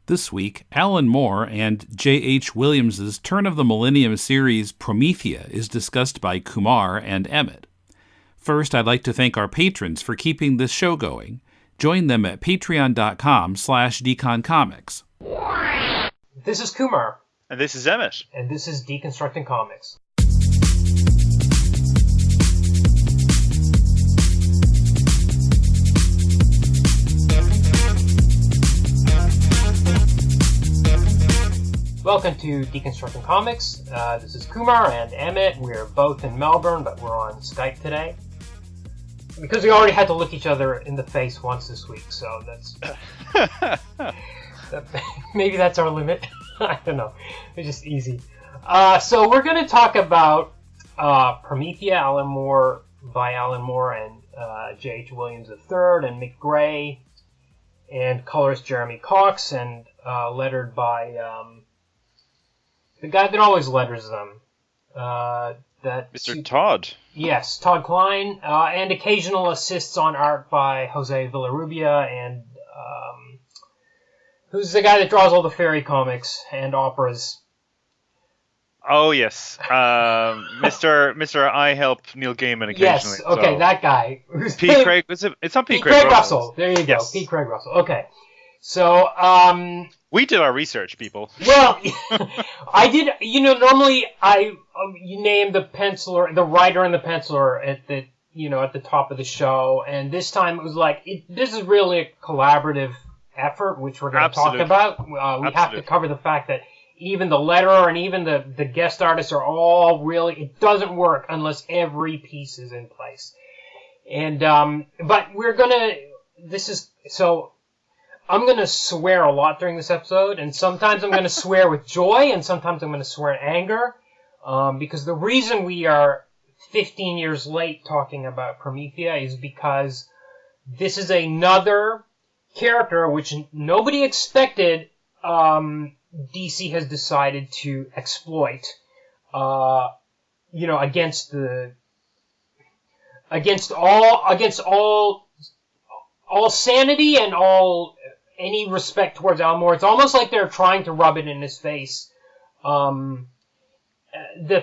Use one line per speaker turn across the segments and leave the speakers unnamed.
This week, Alan Moore and J.H. Williams' Turn of the Millennium series Promethea is discussed by Kumar and Emmet. First, I'd like to thank our patrons for keeping this show going. Join them at patreon.com/deconcomics.
This is Kumar.
And this is Emmet.
And this is Deconstructing Comics. Welcome to Deconstructing Comics. This is Kumar and Emmet. We're both in Melbourne, but we're on Skype today. Because we already had to look each other in the face once this week, so that's... maybe that's our limit. I don't know. It's just easy. So we're going to talk about Promethea, by Alan Moore and J.H. Williams III, and Mick Gray, and colorist Jeremy Cox, and lettered by... the guy that always letters them.
Mr. Todd.
Yes, Todd Klein. And occasional assists on art by Jose Villarrubia, and who's the guy that draws all the fairy comics and operas.
Oh, yes. Mr. I help Neil Gaiman occasionally.
Yes, okay, so. That guy.
P. Craig, it's not P.
Craig Russell. There you go, P. Craig Russell. Okay. So,
we did our research, people.
Well, I did, normally you name the penciler, the writer and the penciler at the top of the show, and this time it was like, this is really a collaborative effort, which we're going to talk about. We have to cover the fact that even the letterer and even the guest artists are all really, it doesn't work unless every piece is in place. And, but I'm going to swear a lot during this episode, and sometimes I'm going to swear with joy, and sometimes I'm going to swear in anger, because the reason we are 15 years late talking about Promethea is because this is another character which nobody expected DC has decided to exploit, against all sanity and any respect towards Alan Moore. It's almost like they're trying to rub it in his face. The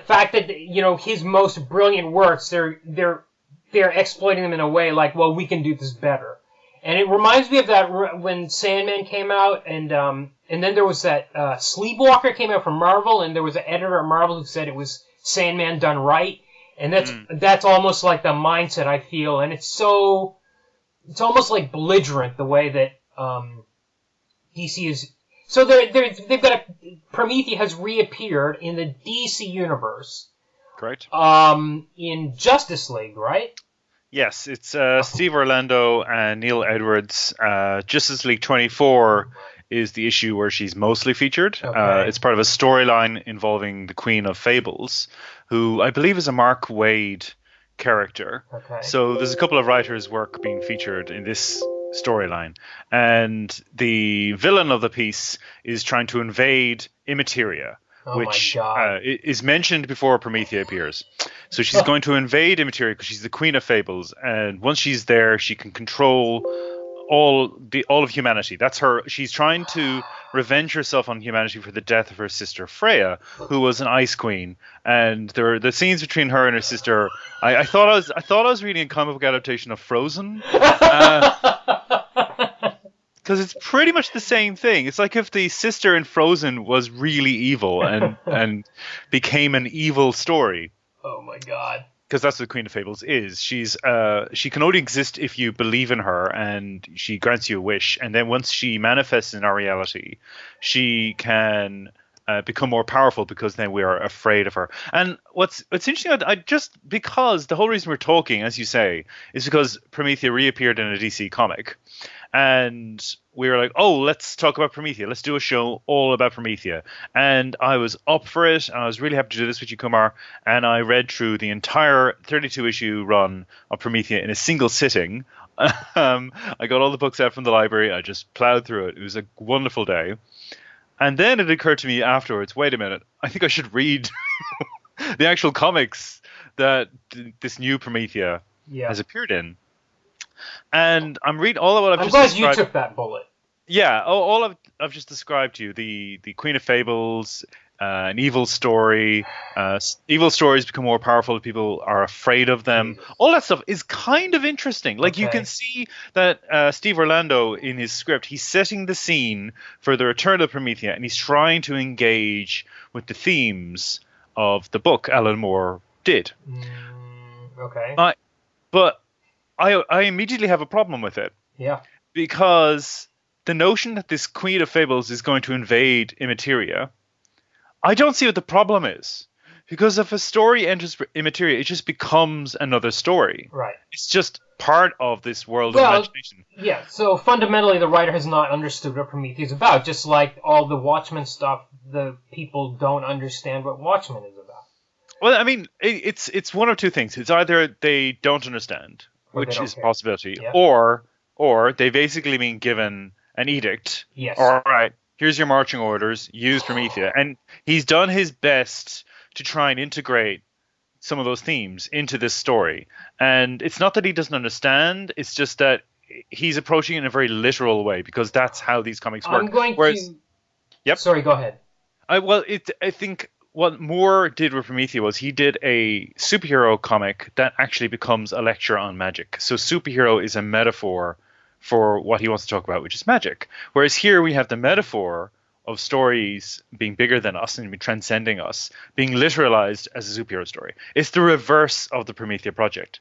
fact that, his most brilliant works, they're exploiting them in a way like, well, we can do this better. And it reminds me of that when Sandman came out, and then there was that Sleepwalker came out from Marvel, and there was an editor at Marvel who said it was Sandman done right. And that's almost like the mindset I feel, and it's almost like belligerent the way that DC is. So they've got Promethea has reappeared in the DC universe.
Correct.
In Justice League, right?
Yes, it's Steve Orlando and Neil Edwards. Justice League 24 is the issue where she's mostly featured. Okay. It's part of a storyline involving the Queen of Fables, who I believe is a Mark Waid character. Okay. So there's a couple of writers' work being featured in this storyline, and the villain of the piece is trying to invade Immateria, which is mentioned before Promethea appears. So she's going to invade Immateria because she's the Queen of Fables, and once she's there, she can control all of humanity. That's her. She's trying to revenge herself on humanity for the death of her sister Freya, who was an ice queen. And the scenes between her and her sister. I thought I was reading a comic book adaptation of Frozen. Because it's pretty much the same thing. It's like if the sister in Frozen was really evil and became an evil story.
Oh my god.
Because that's what Queen of Fables is. She can only exist if you believe in her, and she grants you a wish. And then once she manifests in our reality, she can become more powerful because then we are afraid of her. And what's interesting, because the whole reason we're talking, as you say, is because Promethea reappeared in a DC comic. And we were like, oh, let's talk about Promethea. Let's do a show all about Promethea. And I was up for it. And I was really happy to do this with you, Kumar. And I read through the entire 32-issue run of Promethea in a single sitting. I got all the books out from the library. I just plowed through it. It was a wonderful day. And then it occurred to me afterwards, wait a minute, I think I should read the actual comics that this new Promethea has appeared in. And I'm reading all of what I've just described.
I'm glad you took that bullet.
Yeah, all I've just described to you, the Queen of Fables, an evil story, evil stories become more powerful, people are afraid of them.
Jesus.
All that stuff is kind of interesting. Like you can
Okay.
see that Steve Orlando in his script, he's setting the scene for the return of Promethea, and he's trying to engage with the themes of the book Alan Moore did.
Okay.
But I immediately have a problem with it
Yeah.
because the notion that this Queen of Fables is going to invade Immateria, I don't see what the problem is. Because if a story enters Immateria, it just becomes another story.
Right.
It's just part of this world of
Well,
imagination.
yeah. So fundamentally, the writer has not understood what Prometheus is about. Just like all the Watchmen stuff, the people don't understand what Watchmen is about.
Well, I mean, it's one of two things. It's either they don't understand,
Or they
which
don't
is a
care.
possibility,
Yeah.
or they basically been given an edict.
Yes.
All right, here's your marching orders. Use Promethea, and he's done his best to try and integrate some of those themes into this story. And it's not that he doesn't understand; it's just that he's approaching it in a very literal way because that's how these comics work.
I'm going
Whereas,
to.
Yep.
Sorry, go ahead.
I think what Moore did with Promethea was he did a superhero comic that actually becomes a lecture on magic. So superhero is a metaphor for what he wants to talk about, which is magic. Whereas here we have the metaphor of stories being bigger than us and transcending us, being literalized as a superhero story. It's the reverse of the Promethea project.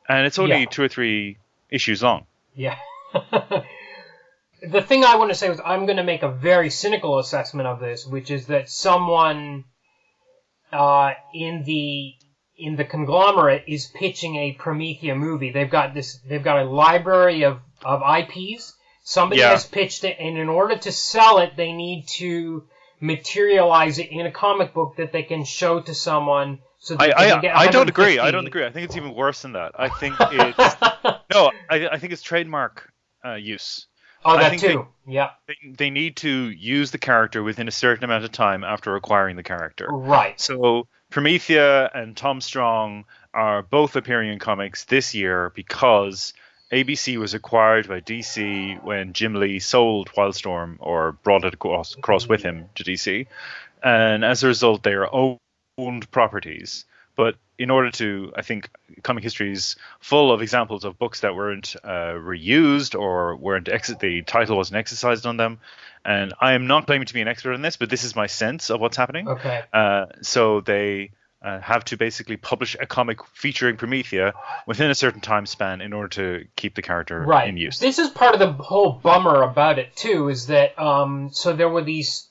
And it's only 2 or 3 issues long.
Yeah. The thing I want to say was I'm going to make a very cynical assessment of this, which is that someone in the conglomerate is pitching a Promethea movie. They've got a library of IPs. Somebody has pitched it, and in order to sell it, they need to materialize it in a comic book that they can show to someone. So that they can get
I don't agree.
150.
I don't agree. I think it's even worse than that. I think it's I think it's trademark use.
Oh,
I
that
think
too. Yeah.
They need to use the character within a certain amount of time after acquiring the character.
Right.
So Promethea and Tom Strong are both appearing in comics this year because ABC was acquired by DC when Jim Lee sold Wildstorm or brought it across with him to DC. And as a result, they are owned properties. But in order to, I think, comic history is full of examples of books that weren't reused or the title wasn't exercised on them. And I am not claiming to be an expert on this, but this is my sense of what's happening.
Okay.
So they have to basically publish a comic featuring Promethea within a certain time span in order to keep the character in use.
This is part of the whole bummer about it, too, is that so there were these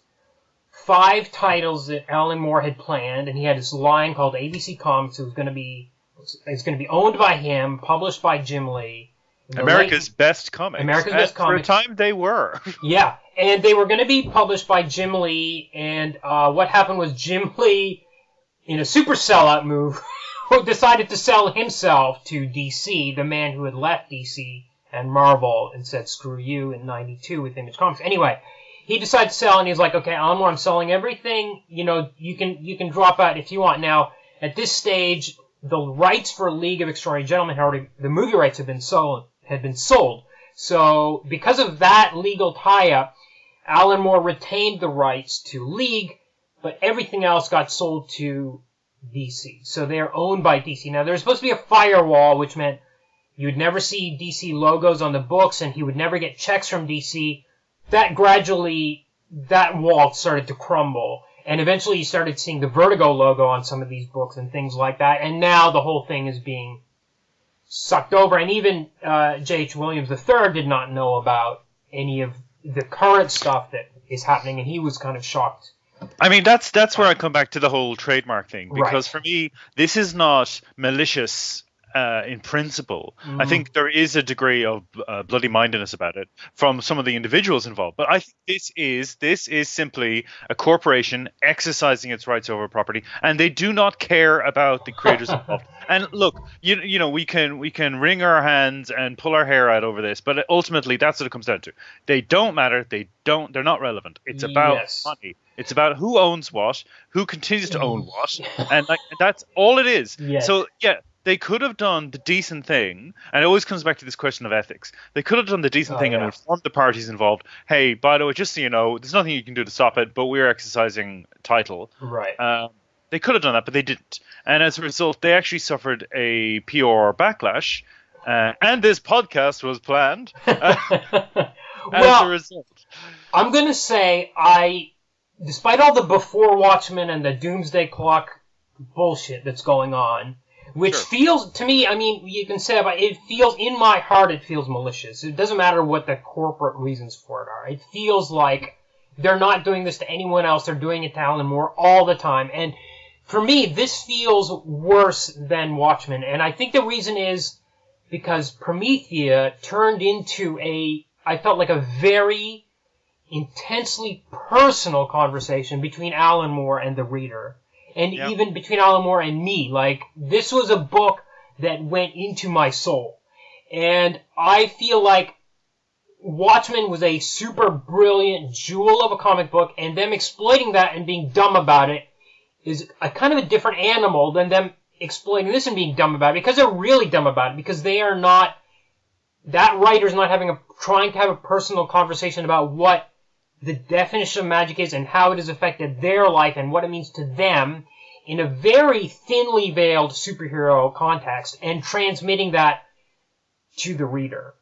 5 titles that Alan Moore had planned, and he had this line called ABC Comics. It's going to be owned by him, published by Jim Lee.
America's Best Comics.
America's Best Comics.
For a time, they were.
Yeah, and they were going to be published by Jim Lee, and what happened was Jim Lee, in a super sellout move, decided to sell himself to DC, the man who had left DC and Marvel and said, screw you, in 92 with Image Comics. Anyway, he decided to sell, and he's like, okay, Alan Moore, I'm selling everything. You know, you can drop out if you want. Now, at this stage, the rights for League of Extraordinary Gentlemen the movie rights had been sold. So, because of that legal tie-up, Alan Moore retained the rights to League, but everything else got sold to DC. So they're owned by DC. Now, there's supposed to be a firewall, which meant you would never see DC logos on the books, and he would never get checks from DC. That wall started to crumble, and eventually you started seeing the Vertigo logo on some of these books and things like that, and now the whole thing is being sucked over, and even J.H. Williams III did not know about any of the current stuff that is happening, and he was kind of shocked.
I mean, that's where I come back to the whole trademark thing, because for me, this is not malicious in principle. I think there is a degree of bloody mindedness about it from some of the individuals involved. But I think this is simply a corporation exercising its rights over property, and they do not care about the creators involved. And look, you know, we can wring our hands and pull our hair out over this, but ultimately that's what it comes down to. They don't matter. They're not relevant. It's about money. It's about who owns what, who continues to own what, and that's all it is.
Yes.
So yeah. they could have done the decent thing, and it always comes back to this question of ethics. They could have done the decent thing and informed the parties involved, hey, by the way, just so you know, there's nothing you can do to stop it, but we're exercising title.
Right.
They could have done that, but they didn't. And as a result, they actually suffered a PR backlash, and this podcast was planned as a result.
I'm going to say despite all the before Watchmen and the Doomsday Clock bullshit that's going on, which feels, to me, I mean, you can say about it, feels, in my heart, it feels malicious. It doesn't matter what the corporate reasons for it are. It feels like they're not doing this to anyone else. They're doing it to Alan Moore all the time. And for me, this feels worse than Watchmen. And I think the reason is because Promethea turned into I felt like a very intensely personal conversation between Alan Moore and the reader. And even between Alan Moore and me. Like, this was a book that went into my soul. And I feel like Watchmen was a super brilliant jewel of a comic book, and them exploiting that and being dumb about it is a kind of a different animal than them exploiting this and being dumb about it, because they're really dumb about it, because they are not, that writer's not trying to have a personal conversation about what the definition of magic is and how it has affected their life and what it means to them in a very thinly veiled superhero context, and transmitting that to the reader.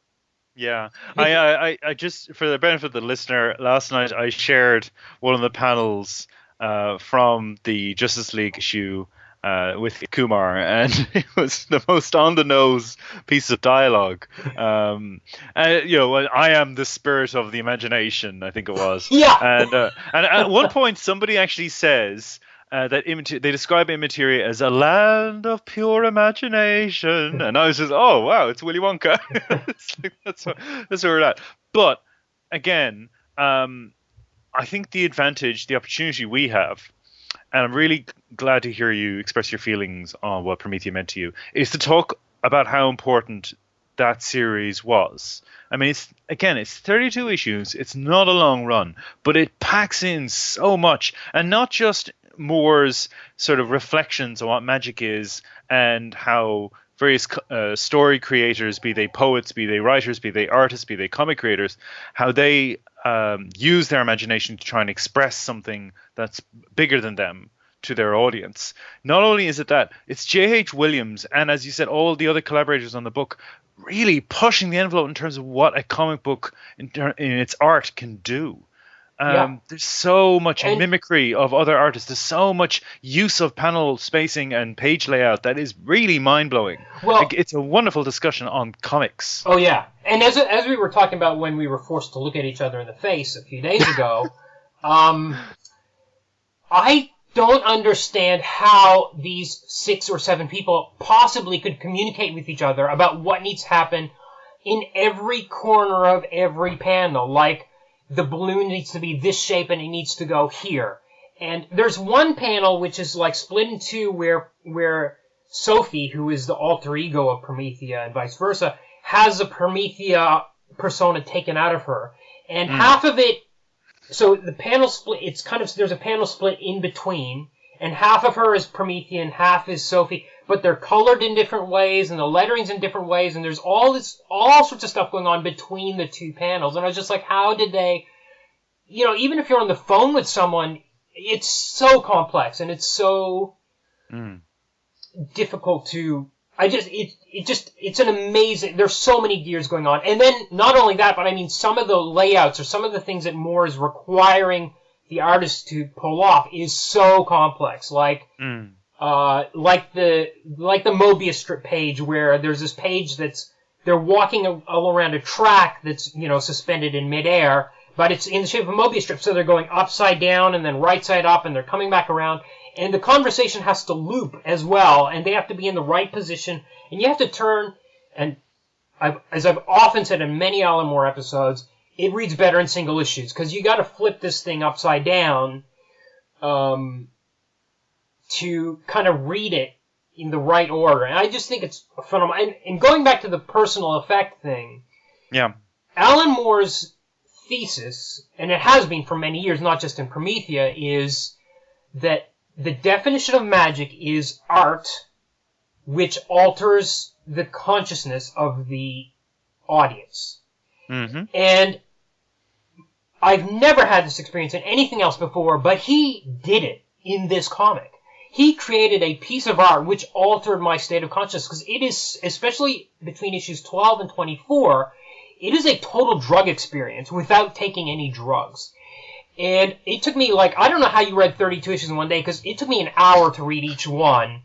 Yeah, I just, for the benefit of the listener, last night I shared one of the panels from the Justice League issue with Kumar, and it was the most on-the-nose piece of dialogue. And I am the spirit of the imagination, I think it was.
Yeah.
And at one point, somebody actually says that they describe Immateria as a land of pure imagination, and I was just, oh wow, it's Willy Wonka. It's like, that's where we're at. But again, I think the opportunity we have, and I'm really glad to hear you express your feelings on what Promethea meant to you, is to talk about how important that series was. I mean, it's 32 issues. It's not a long run, but it packs in so much, and not just Moore's sort of reflections on what magic is and how various story creators, be they poets, be they writers, be they artists, be they comic creators, how they use their imagination to try and express something that's bigger than them to their audience. Not only is it that, it's J.H. Williams and, as you said, all the other collaborators on the book really pushing the envelope in terms of what a comic book in its art can do. There's so much mimicry of other artists. There's so much use of panel spacing and page layout that is really mind-blowing. Well, it's a wonderful discussion on comics.
Oh, yeah. And as we were talking about when we were forced to look at each other in the face a few days ago, I don't understand how these 6 or 7 people possibly could communicate with each other about what needs to happen in every corner of every panel. Like, the balloon needs to be this shape and it needs to go here. And there's one panel which is like split in two where Sophie, who is the alter ego of Promethea and vice versa, has a Promethea persona taken out of her. And half of it, so the panel split, it's kind of, there's a panel split in between, and half of her is Promethea and half is Sophie, but they're colored in different ways and the lettering's in different ways, and there's all sorts of stuff going on between the two panels. And I was just like, how did they, even if you're on the phone with someone, it's so complex and it's so difficult to, it's an amazing, there's so many gears going on. And then not only that, but I mean, some of the layouts or some of the things that Moore is requiring the artist to pull off is so complex. Like the Mobius strip page, where there's this page they're walking all around a track that's, suspended in midair, but it's in the shape of a Mobius strip, so they're going upside down and then right side up, and they're coming back around, and the conversation has to loop as well, and they have to be in the right position, and you have to turn, and as I've often said in many Alan Moore episodes, it reads better in single issues, because you got to flip this thing upside down to kind of read it in the right order. And I just think it's phenomenal. And going back to the personal effect thing, Alan Moore's thesis, and it has been for many years, not just in Promethea, is that the definition of magic is art which alters the consciousness of the audience.
Mm-hmm.
And I've never had this experience in anything else before, but he did it in this comic. He created a piece of art which altered my state of consciousness, because it is, especially between issues 12 and 24, it is a total drug experience without taking any drugs. And it took me, I don't know how you read 32 issues in one day, because it took me an hour to read each one,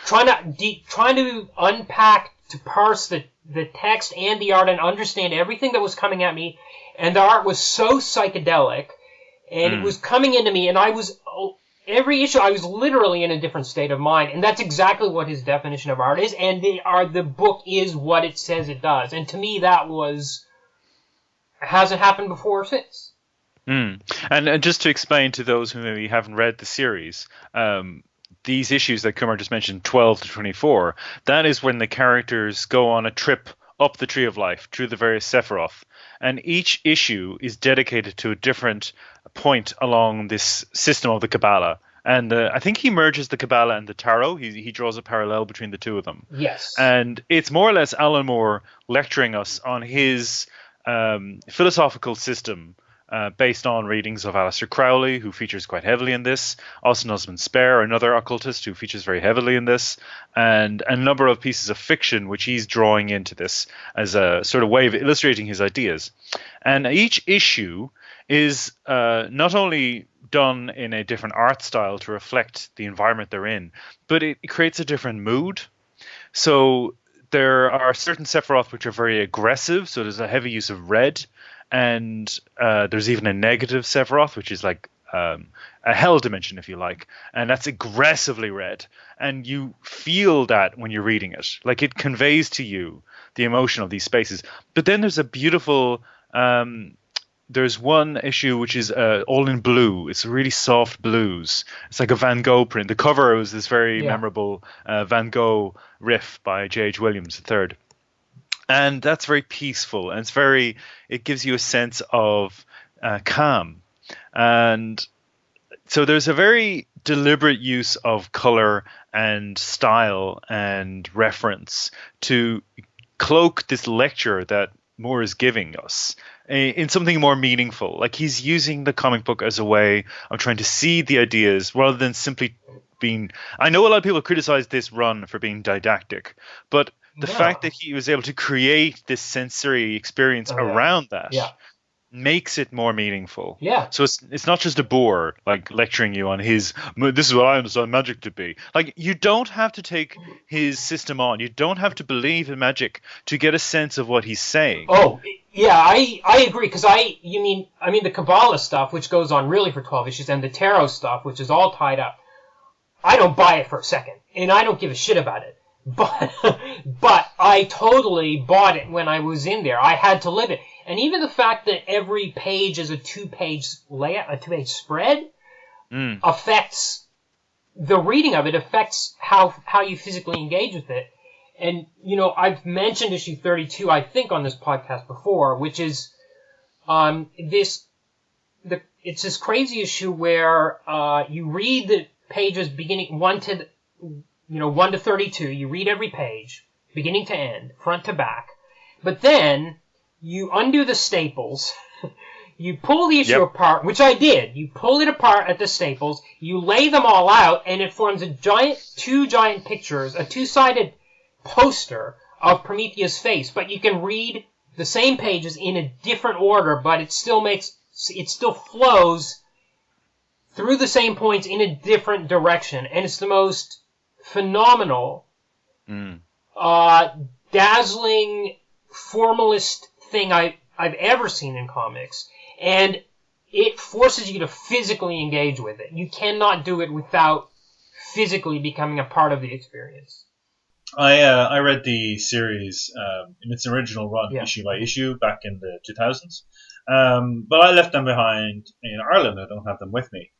trying to unpack, to parse the text and the art and understand everything that was coming at me. And the art was so psychedelic, and it was coming into me, and every issue I was literally in a different state of mind, and that's exactly what his definition of art is, and the book is what it says it does. And to me, that hasn't happened before or since.
And just to explain to those who maybe haven't read the series, these issues that Kumar just mentioned, 12 to 24, that is when the characters go on a trip up the Tree of Life through the various Sephiroth. And each issue is dedicated to a different point along this system of the Kabbalah. And I think he merges the Kabbalah and the Tarot. He draws a parallel between the two of them.
Yes.
And it's more or less Alan Moore lecturing us on his philosophical system based on readings of Aleister Crowley, who features quite heavily in this, Austin Osman Spare, another occultist who features very heavily in this, and a number of pieces of fiction which he's drawing into this as a sort of way of illustrating his ideas. And each issue is not only done in a different art style to reflect the environment they're in, but it creates a different mood. So there are certain Sephiroth which are very aggressive, so there's a heavy use of red. And there's even a negative Sephiroth, which is like a hell dimension, if you like. And that's aggressively red. And you feel that when you're reading it. Like, it conveys to you the emotion of these spaces. But then there's a beautiful... there's one issue which is all in blue. It's really soft blues. It's like a Van Gogh print. The cover was this very memorable Van Gogh riff by J.H. Williams III. And that's very peaceful, and it gives you a sense of calm. And so there's a very deliberate use of color and style and reference to cloak this lecture that Moore is giving us in something more meaningful. Like, he's using the comic book as a way of trying to see the ideas rather than simply being... I know a lot of people criticize this run for being didactic, but the fact that he was able to create this sensory experience around that makes it more meaningful.
Yeah.
So it's not just a bore, like lecturing you on this is what I understand magic to be. Like, you don't have to take his system on. You don't have to believe in magic to get a sense of what he's saying.
Oh, yeah, I agree, because I mean the Kabbalah stuff, which goes on really for 12 issues, and the Tarot stuff, which is all tied up. I don't buy it for a second, and I don't give a shit about it. But I totally bought it when I was in there. I had to live it. And even the fact that every page is a two-page layout, a two-page spread, affects the reading of it, affects how you physically engage with it. And, I've mentioned issue 32, I think, on this podcast before, which is it's this crazy issue where you read the pages beginning 1 to 32, you read every page, beginning to end, front to back. But then, you undo the staples, you pull the issue apart, which I did. You pull it apart at the staples, you lay them all out, and it forms two giant pictures, a two-sided poster of Promethea's face. But you can read the same pages in a different order, but it still flows through the same points in a different direction. And it's the most phenomenal, dazzling, formalist thing I've ever seen in comics, and it forces you to physically engage with it. You cannot do it without physically becoming a part of the experience.
I read the series in its original run, issue by issue, back in the 2000s, but I left them behind in Ireland. I don't have them with me.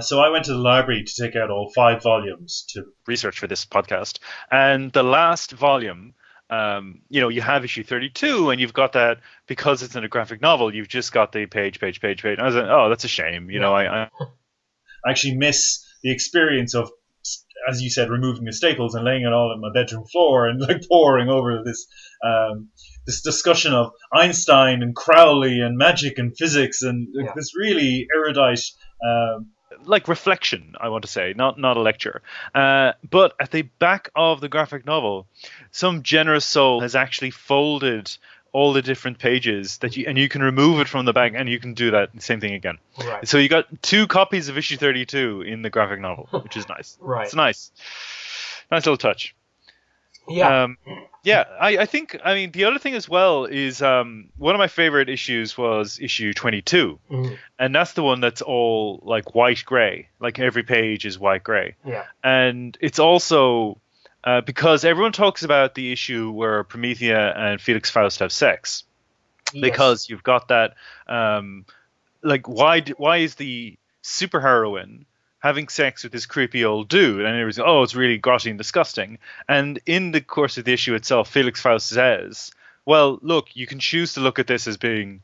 So I went to the library to take out all 5 volumes to
research for this podcast. And the last volume, you have issue 32, and you've got that, because it's in a graphic novel, you've just got the page. And I was like, oh, that's a shame. I
actually miss the experience of as you said, removing the staples and laying it all on my bedroom floor and like poring over this discussion of Einstein and Crowley and magic and physics and this really erudite.
Like reflection, I want to say, not a lecture. But at the back of the graphic novel, some generous soul has actually folded all the different pages and you can remove it from the back, and you can do that same thing again.
Right.
So you got 2 copies of issue 32 in the graphic novel, which is nice.
Right.
It's nice little touch.
Yeah.
I think the other thing as well is one of my favorite issues was issue 22, and that's the one that's all like white gray, like every page is white gray.
Yeah.
And it's also because everyone talks about the issue where Promethea and Felix Faust have sex, because you've got that like why is the superheroine having sex with this creepy old dude, and it was it's really grotty and disgusting. And in the course of the issue itself, Felix Faust says, well, look, you can choose to look at this as being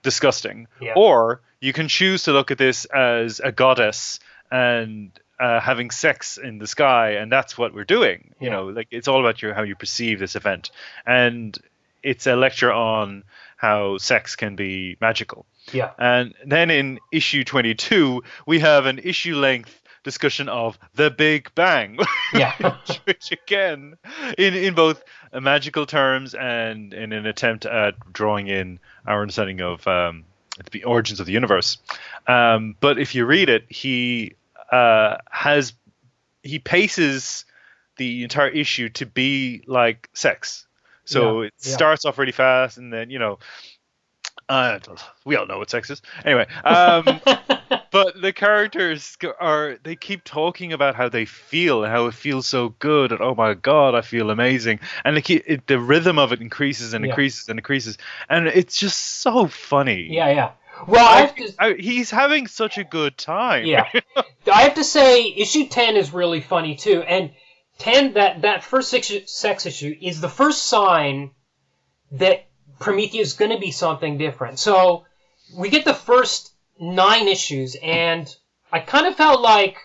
disgusting, or you can choose to look at this as a goddess and having sex in the sky, and that's what we're doing. You know, like it's all about how you perceive this event, and it's a lecture on how sex can be magical.
Yeah.
And then in issue 22, we have an issue-length discussion of the Big Bang.
Yeah.
which again, in both magical terms and in an attempt at drawing in our understanding of the origins of the universe. But if you read it, he paces the entire issue to be like sex. So it starts off really fast, and then, we all know what sex is. Anyway, but the characters they keep talking about how they feel and how it feels so good, and oh my god, I feel amazing, and the rhythm of it increases and increases and increases, and it's just so funny.
Yeah. Well,
he's having such a good time.
Yeah. I have to say, issue 10 is really funny too, and 10, that first sex issue is the first sign that Promethea is going to be something different. So we get the first 9 issues, and I kind of felt like...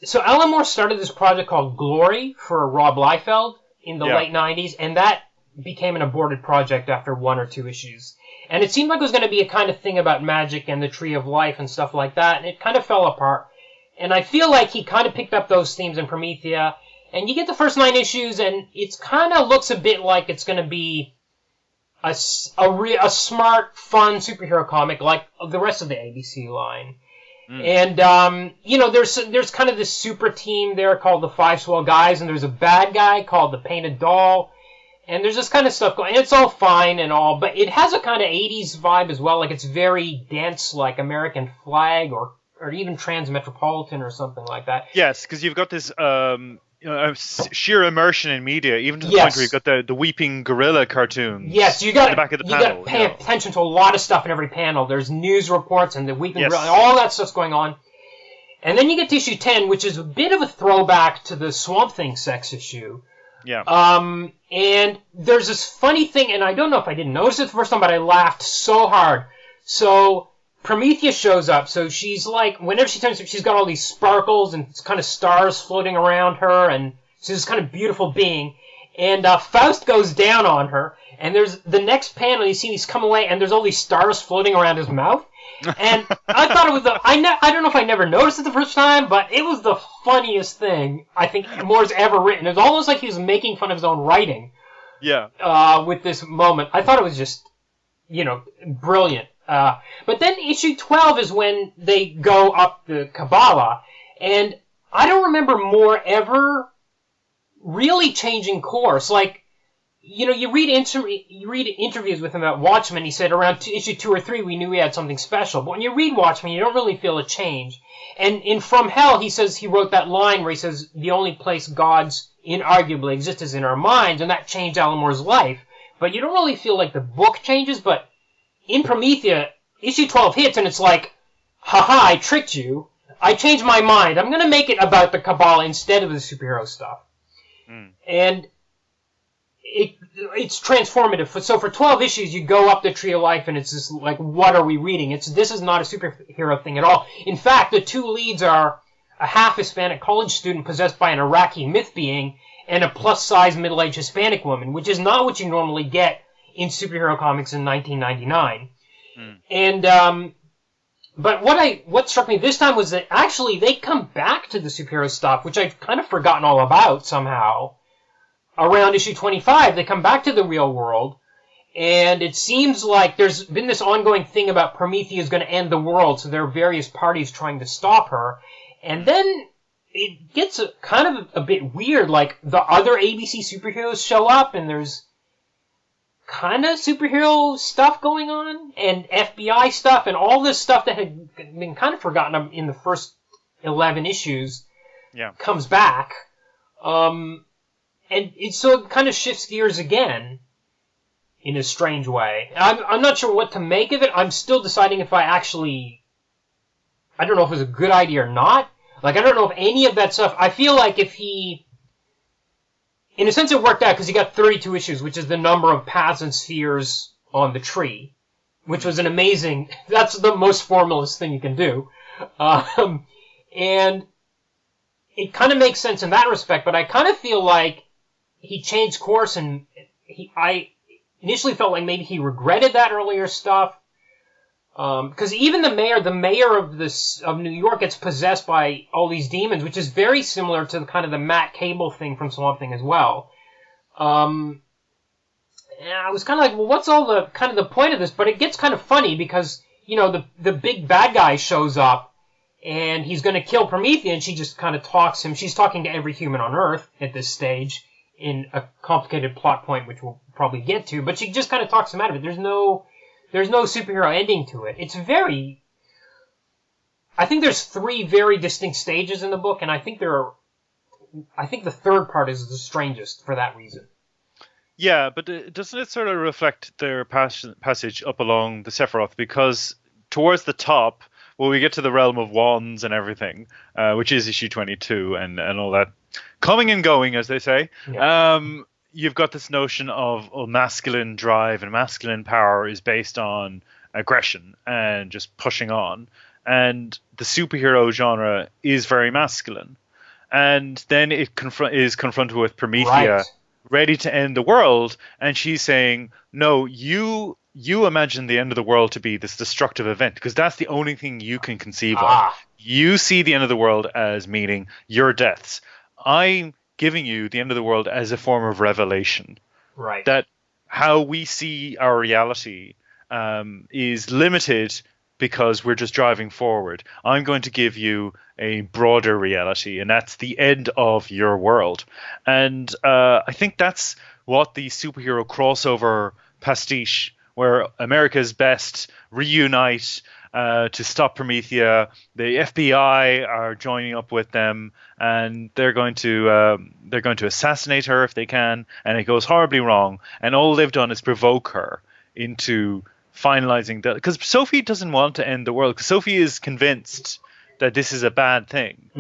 So Alan Moore started this project called Glory for Rob Liefeld in the late 90s, and that became an aborted project after 1 or 2 issues. And it seemed like it was going to be a kind of thing about magic and the Tree of Life and stuff like that, and it kind of fell apart. And I feel like he kind of picked up those themes in Promethea, and you get the first 9 issues, and it kind of looks a bit like it's going to be a smart, fun superhero comic like the rest of the ABC line. And, there's kind of this super team there called the Five Swell Guys, and there's a bad guy called the Painted Doll, and there's this kind of stuff going, and it's all fine and all, but it has a kind of 80s vibe as well, like it's very dense, like American Flag or even Transmetropolitan or something like that.
Yes, because you've got this sheer immersion in media, even to the point where you've got the weeping gorilla cartoons.
Yes, you got
the back of the panel.
You got to pay attention to a lot of stuff in every panel. There's news reports and the weeping gorilla, and all that stuff's going on. And then you get to issue 10, which is a bit of a throwback to the Swamp Thing sex issue.
Yeah.
And there's this funny thing, and I don't know if I didn't notice it the first time, but I laughed so hard. So Promethea shows up, so she's like, whenever she turns up, she's got all these sparkles and kind of stars floating around her, and she's this kind of beautiful being. And Faust goes down on her, and there's the next panel, you see he's come away, and there's all these stars floating around his mouth. And I thought it was I don't know if I never noticed it the first time, but it was the funniest thing I think Moore's ever written. It was almost like he was making fun of his own writing.
Yeah.
With this moment. I thought it was just, brilliant. But then issue 12 is when they go up the Kabbalah, and I don't remember Moore ever really changing course. Like, you read interviews with him about Watchmen, he said around issue 2 or 3 we knew he had something special, but when you read Watchmen you don't really feel a change. And in From Hell he says he wrote that line where he says the only place gods inarguably exist is in our minds, and that changed Alan Moore's life. But you don't really feel like the book changes, but in Promethea, issue 12 hits, and it's like, haha, I tricked you. I changed my mind. I'm going to make it about the Kabbalah instead of the superhero stuff. And it's transformative. So for 12 issues, you go up the Tree of Life, and it's just like, what are we reading? This is not a superhero thing at all. In fact, the 2 leads are a half Hispanic college student possessed by an Iraqi myth being, and a plus-size middle-aged Hispanic woman, which is not what you normally get in superhero comics in 1999. And but what struck me this time was that actually they come back to the superhero stuff, which I've kind of forgotten all about somehow. Around issue 25, they come back to the real world, and it seems like there's been this ongoing thing about Promethea is going to end the world, so there are various parties trying to stop her. And then it gets kind of a bit weird, like the other ABC superheroes show up, and there's kind of superhero stuff going on, and FBI stuff, and all this stuff that had been kind of forgotten in the first 11 issues comes back. And so it kind of shifts gears again in a strange way. I'm not sure what to make of it. I'm still deciding if I don't know if it was a good idea or not. Like, I don't know if any of that stuff... I feel like if he... In a sense, it worked out because he got 32 issues, which is the number of paths and spheres on the tree, which was an amazing... That's the most formalist thing you can do. And it kind of makes sense in that respect, but I kind of feel like he changed course, and I initially felt like maybe he regretted that earlier stuff. Because even the mayor of New York gets possessed by all these demons, which is very similar to the Matt Cable thing from Swamp Thing as well. And I was kind of like, well, what's all the point of this? But it gets kind of funny because, the big bad guy shows up and he's going to kill Promethea, and she just kind of talks him. She's talking to every human on Earth at this stage in a complicated plot point, which we'll probably get to, but she just kind of talks him out of it. There's no superhero ending to it. I think there's 3 very distinct stages in the book, and I think the third part is the strangest for that reason.
Yeah, but doesn't it sort of reflect their passage up along the Sephiroth? Because towards the top, when we get to the realm of wands and everything, which is issue 22 and all that, coming and going, as they say, you've got this notion of masculine drive and masculine power is based on aggression and just pushing on. And the superhero genre is very masculine. And then it is confronted with Promethea, ready to end the world. And she's saying, no, you imagine the end of the world to be this destructive event, because that's the only thing you can conceive of. You see the end of the world as meaning your deaths. I'm giving you the end of the world as a form of revelation.
Right.
That how we see our reality is limited because we're just driving forward. I'm going to give you a broader reality, and that's the end of your world. And I think that's what the superhero crossover pastiche, where America's Best reunite to stop Promethea. The FBI are joining up with them, and they're going to assassinate her if they can, and it goes horribly wrong. And all they've done is provoke her into finalizing that, because Sophie doesn't want to end the world, because Sophie is convinced that this is a bad thing.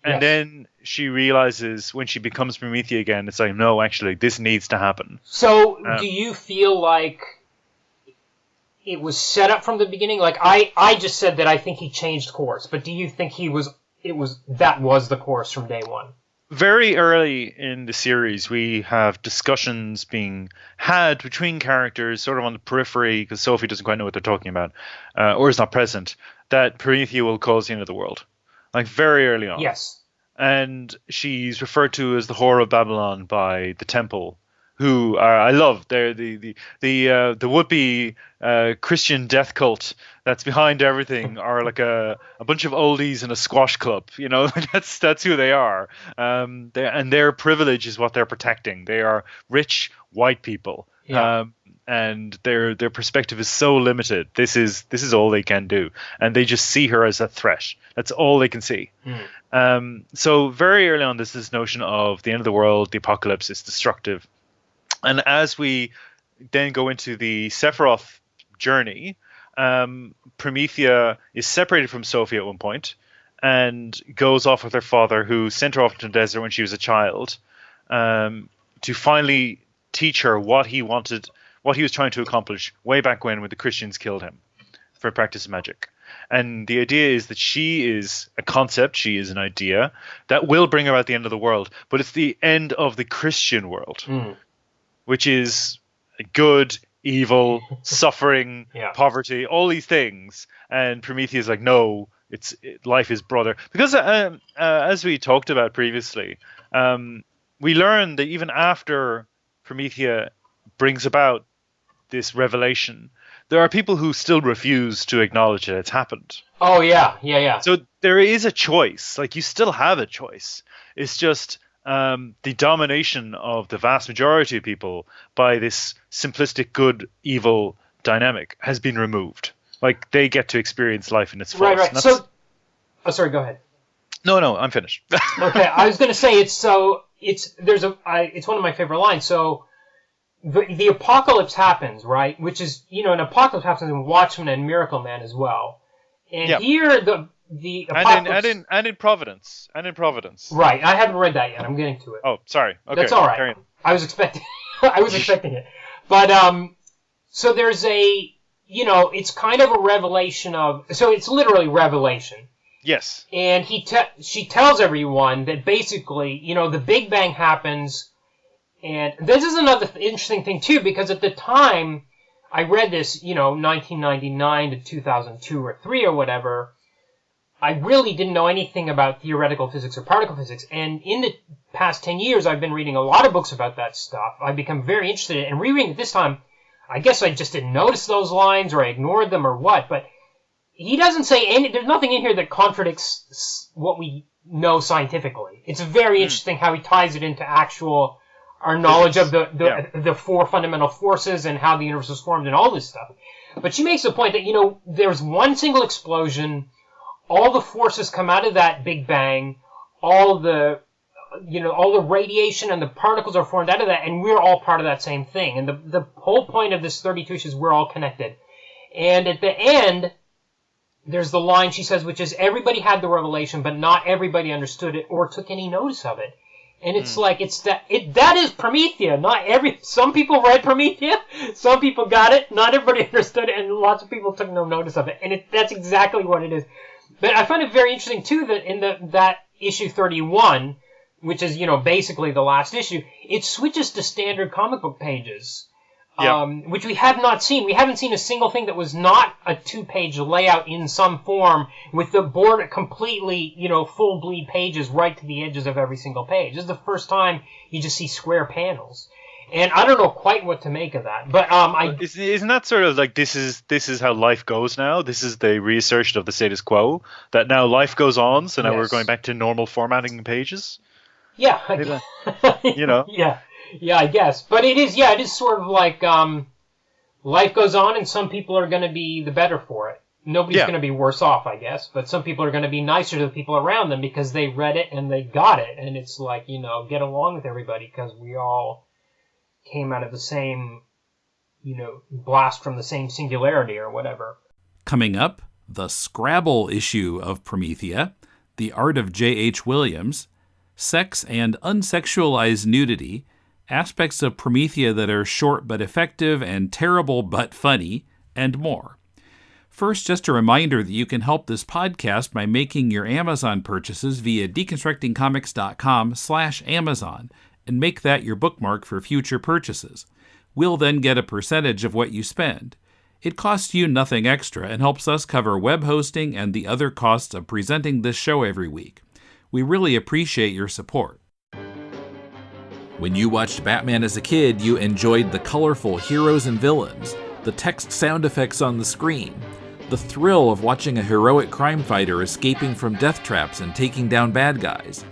And then she realizes when she becomes Promethea again, it's like, no, actually, this needs to happen.
So do you feel like it was set up from the beginning? Like, I just said that I think he changed course, but do you think that was the course from day one?
Very early in the series, we have discussions being had between characters sort of on the periphery, because Sophie doesn't quite know what they're talking about, or is not present, that Promethea will cause the end of the world. Like, very early on.
Yes.
And she's referred to as the Whore of Babylon by the Temple, who I love. They're the would-be Christian death cult that's behind everything, are like a bunch of oldies in a squash club. That's who they are. And their privilege is what they're protecting. They are rich white people.
Yeah.
And their perspective is so limited. This is all they can do, and they just see her as a threat. That's all they can see. So very early on, there's this notion of the end of the world, the apocalypse is destructive. And as we then go into the Sephiroth journey, Promethea is separated from Sophie at one point and goes off with her father, who sent her off into the desert when she was a child, to finally teach her what he wanted, what he was trying to accomplish way back when the Christians killed him for practice of magic. And the idea is that she is a concept, she is an idea that will bring about the end of the world, but it's the end of the Christian world, which is good, evil, suffering, poverty, all these things. And Promethea is like, no, life is brother. Because as we talked about previously, we learned that even after Promethea brings about this revelation, there are people who still refuse to acknowledge that it's happened.
Oh, yeah.
So there is a choice. Like, you still have a choice. It's just the domination of the vast majority of people by this simplistic good-evil dynamic has been removed. Like, they get to experience life in its fullest.
Right. So, sorry, go ahead.
No, I'm finished.
Okay, I was going to say it's one of my favorite lines. So the apocalypse happens, right? Which is, an apocalypse happens in Watchmen and Miracle Man as well. And here the apocalypse
and in Providence.
Right, I haven't read that yet. I'm getting to it.
Oh, sorry. Okay,
that's all right. I was expecting it. But so there's it's kind of a revelation so it's literally revelation.
Yes.
And she tells everyone that basically, the Big Bang happens, and this is another interesting thing too, because at the time I read this, 1999 to 2002 or 3 or whatever, I really didn't know anything about theoretical physics or particle physics, and in the past 10 years I've been reading a lot of books about that stuff. I've become very interested in it, and rereading it this time, I guess I just didn't notice those lines, or I ignored them, or what, but he doesn't say there's nothing in here that contradicts what we know scientifically. It's very interesting how he ties it into our knowledge of the four fundamental forces and how the universe was formed and all this stuff. But she makes the point that, there's one single explosion, all the forces come out of that Big Bang, all the radiation and the particles are formed out of that, and we're all part of that same thing. And the whole point of this 32 issues, we're all connected. And at the end, there's the line she says, which is, everybody had the revelation, but not everybody understood it or took any notice of it. And it's like, that is Promethea. Some people read Promethea, some people got it, not everybody understood it, and lots of people took no notice of it. And that's exactly what it is. But I find it very interesting, too, that in that issue 31, which is, basically the last issue, it switches to standard comic book pages. Which we have not seen. We haven't seen a single thing that was not a 2-page layout in some form with the border completely, full bleed pages right to the edges of every single page. This is the first time you just see square panels. And I don't know quite what to make of that. But
isn't that sort of like this is how life goes now? This is the reassertion of the status quo, that now life goes on, so now we're going back to normal formatting pages?
Yeah. Yeah, I guess. But it is sort of like life goes on, and some people are going to be the better for it. Nobody's going to be worse off, I guess, but some people are going to be nicer to the people around them because they read it and they got it. And it's like, get along with everybody because we all came out of the same, blast from the same singularity or whatever.
Coming up, the Scrabble issue of Promethea, The Art of J.H. Williams, Sex and Unsexualized Nudity, aspects of Promethea that are short but effective and terrible but funny, and more. First, just a reminder that you can help this podcast by making your Amazon purchases via deconstructingcomics.com/Amazon and make that your bookmark for future purchases. We'll then get a percentage of what you spend. It costs you nothing extra and helps us cover web hosting and the other costs of presenting this show every week. We really appreciate your support. When you watched Batman as a kid, you enjoyed the colorful heroes and villains, the text sound effects on the screen, the thrill of watching a heroic crime fighter escaping from death traps and taking down bad guys.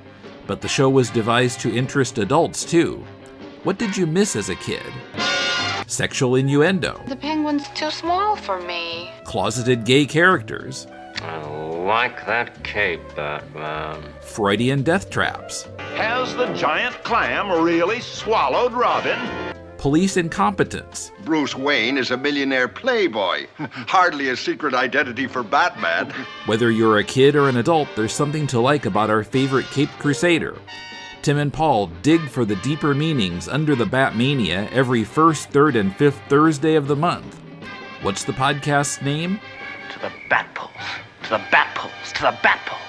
But the show was devised to interest adults, too. What did you miss as a kid? Sexual innuendo.
The penguin's too small for me.
Closeted gay characters.
I like that cape, Batman.
Freudian death traps.
Has the giant clam really swallowed Robin?
Police incompetence.
Bruce Wayne is a millionaire playboy. Hardly a secret identity for Batman.
Whether you're a kid or an adult, there's something to like about our favorite Caped Crusader. Tim and Paul dig for the deeper meanings under the Batmania every first, third, and fifth Thursday of the month. What's the podcast's name?
To the bat poles. To the bat poles. To the bat poles.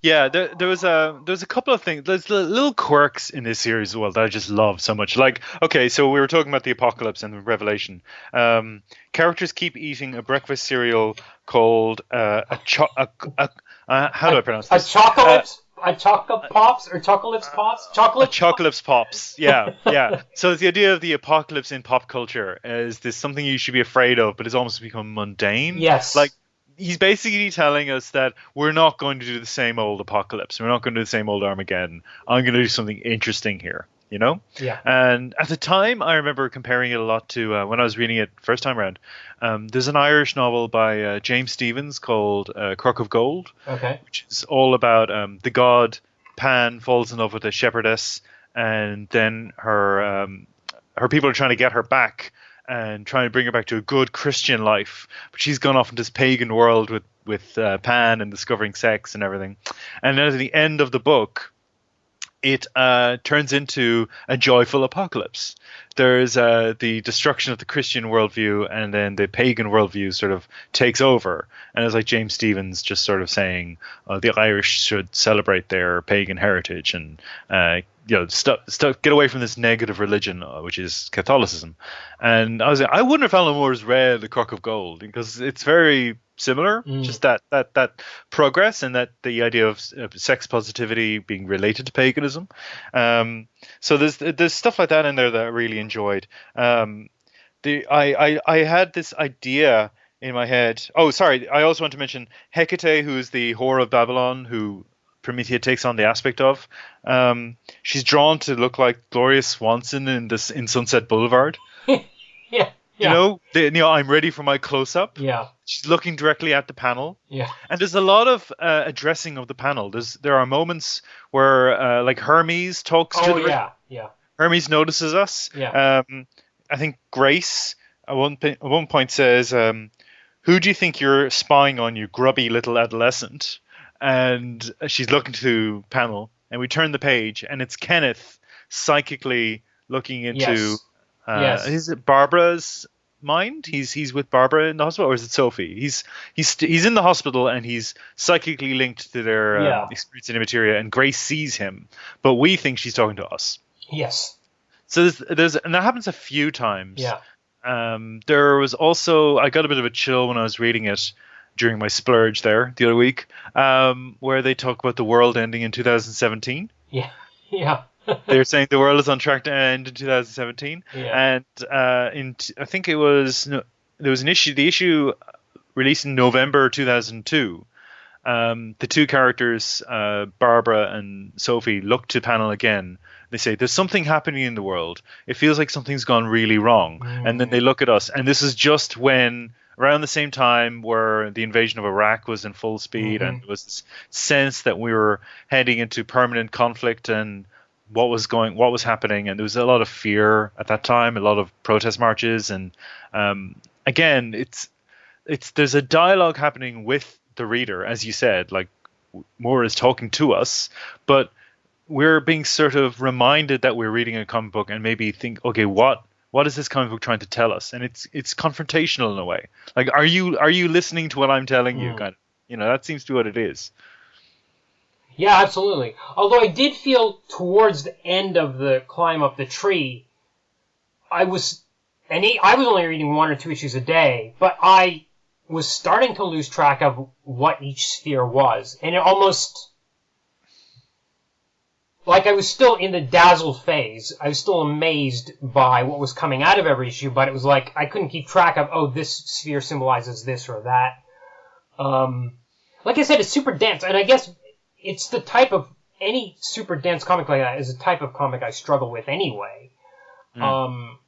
Yeah, there was a couple of things. There's little quirks in this series as well that I just love so much. Like, okay, so we were talking about the apocalypse and the Revelation. Characters keep eating a breakfast cereal called how do I pronounce this?
A chocolate pops or chocolates pops? Chocolate.
Chocolates pops. Yeah, yeah. So the idea of the apocalypse in pop culture is this something you should be afraid of, but it's almost become mundane.
Yes.
Like, he's basically telling us that we're not going to do the same old apocalypse. We're not going to do the same old Armageddon. I'm going to do something interesting here, you know?
Yeah.
And at the time, I remember comparing it a lot to when I was reading it first time around. There's an Irish novel by James Stephens called Crock of Gold, which is all about the god Pan falls in love with a shepherdess, and then her people are trying to get her back and trying to bring her back to a good Christian life. But she's gone off into this pagan world with Pan and discovering sex and everything. And then at the end of the book, it turns into a joyful apocalypse. There's the destruction of the Christian worldview, and then the pagan worldview sort of takes over. And it's like James Stephens just sort of saying the Irish should celebrate their pagan heritage and get away from this negative religion, which is Catholicism. And I was like, I wonder if Alan Moore's read The Crock of Gold, because it's very similar, just that progress and that the idea of sex positivity being related to paganism. So there's stuff like that in there that I really enjoyed. I had this idea in my head. Oh, sorry. I also want to mention Hecate, who is the whore of Babylon, who Promethea takes on the aspect of. She's drawn to look like Gloria Swanson in Sunset Boulevard.
Yeah.
You know, I'm ready for my close-up.
Yeah.
She's looking directly at the panel.
Yeah.
And there's a lot of addressing of the panel. There are moments where, like, Hermes talks to the...
Yeah.
Hermes notices us.
Yeah.
I think Grace at one point says, who do you think you're spying on, you grubby little adolescent? And she's looking to panel, and we turn the page, and it's Kenneth psychically looking into... Is it Barbara's mind? He's with Barbara in the hospital, or is it Sophie? He's in the hospital, and he's psychically linked to their experience in Immateria, and Grace sees him, but we think she's talking to us.
Yes.
So there's and that happens a few times.
Yeah.
There was also, I got a bit of a chill when I was reading it during my splurge there the other week, where they talk about the world ending in 2017.
Yeah. Yeah.
They're saying the world is on track to end in 2017, and I think there was an issue. The issue released in November 2002. The two characters, Barbara and Sophie, look to panel again. They say, "There's something happening in the world. It feels like something's gone really wrong." And then they look at us, and this is just when, around the same time where the invasion of Iraq was in full speed, and there was this sense that we were heading into permanent conflict and what was happening, and there was a lot of fear at that time, a lot of protest marches, and again, there's a dialogue happening with the reader, as you said, like Moore is talking to us, but we're being sort of reminded that we're reading a comic book and maybe think, okay, what is this comic book trying to tell us? And it's confrontational in a way. Like, are you listening to what I'm telling you? Kind of, that seems to be what it is.
Yeah, absolutely. Although I did feel towards the end of the climb up the tree, I was only reading 1 or 2 issues a day, but I was starting to lose track of what each sphere was. And it almost, like, I was still in the dazzled phase. I was still amazed by what was coming out of every issue, but it was like I couldn't keep track of, this sphere symbolizes this or that. Like I said, it's super dense, and I guess it's the type of, any super dense comic like that is a type of comic I struggle with anyway. I'm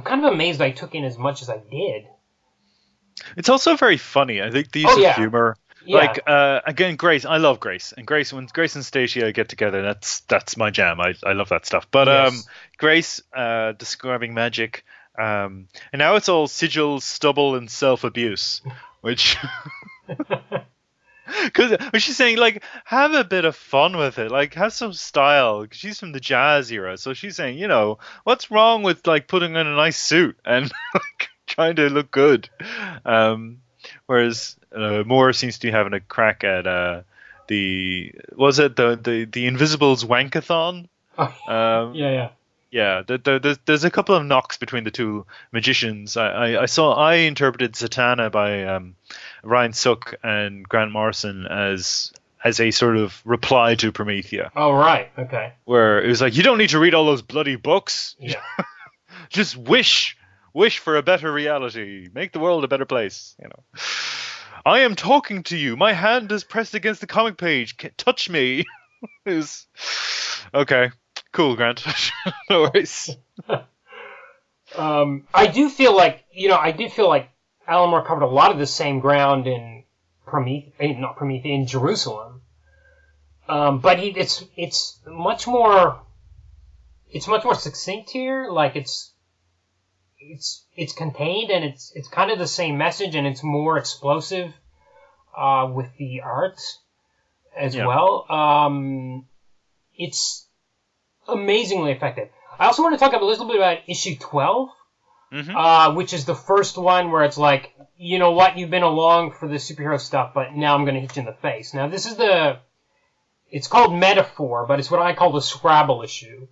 kind of amazed I took in as much as I did.
It's also very funny. I think the use of humor. Yeah. Like, again, Grace. I love Grace. And when Grace and Stacia get together, that's my jam. I love that stuff. But Grace describing magic. And now it's all sigils, stubble, and self-abuse. Which... Because she's saying, like, have a bit of fun with it. Like, have some style. She's from the jazz era. So she's saying, what's wrong with, like, putting on a nice suit and, like, trying to look good? Whereas Moore seems to be having a crack at the Invisibles Wankathon?
Yeah.
Yeah, there's a couple of knocks between the two magicians. I interpreted Zatanna by Ryan Sook and Grant Morrison as a sort of reply to Promethea.
Oh, right. Okay.
Where it was like, you don't need to read all those bloody books.
Yeah.
Just wish for a better reality. Make the world a better place. I am talking to you. My hand is pressed against the comic page. Touch me. Okay. Cool, Grant. No worries.
I do feel like Alan Moore covered a lot of the same ground in in Jerusalem. But it's much more succinct here. Like it's contained, and it's kind of the same message, and it's more explosive with the art as well. It's amazingly effective. I also want to talk a little bit about issue 12, which is the first one where it's like, you know what, you've been along for the superhero stuff, but now I'm going to hit you in the face. Now, this is it's called Metaphor, but it's what I call the Scrabble issue.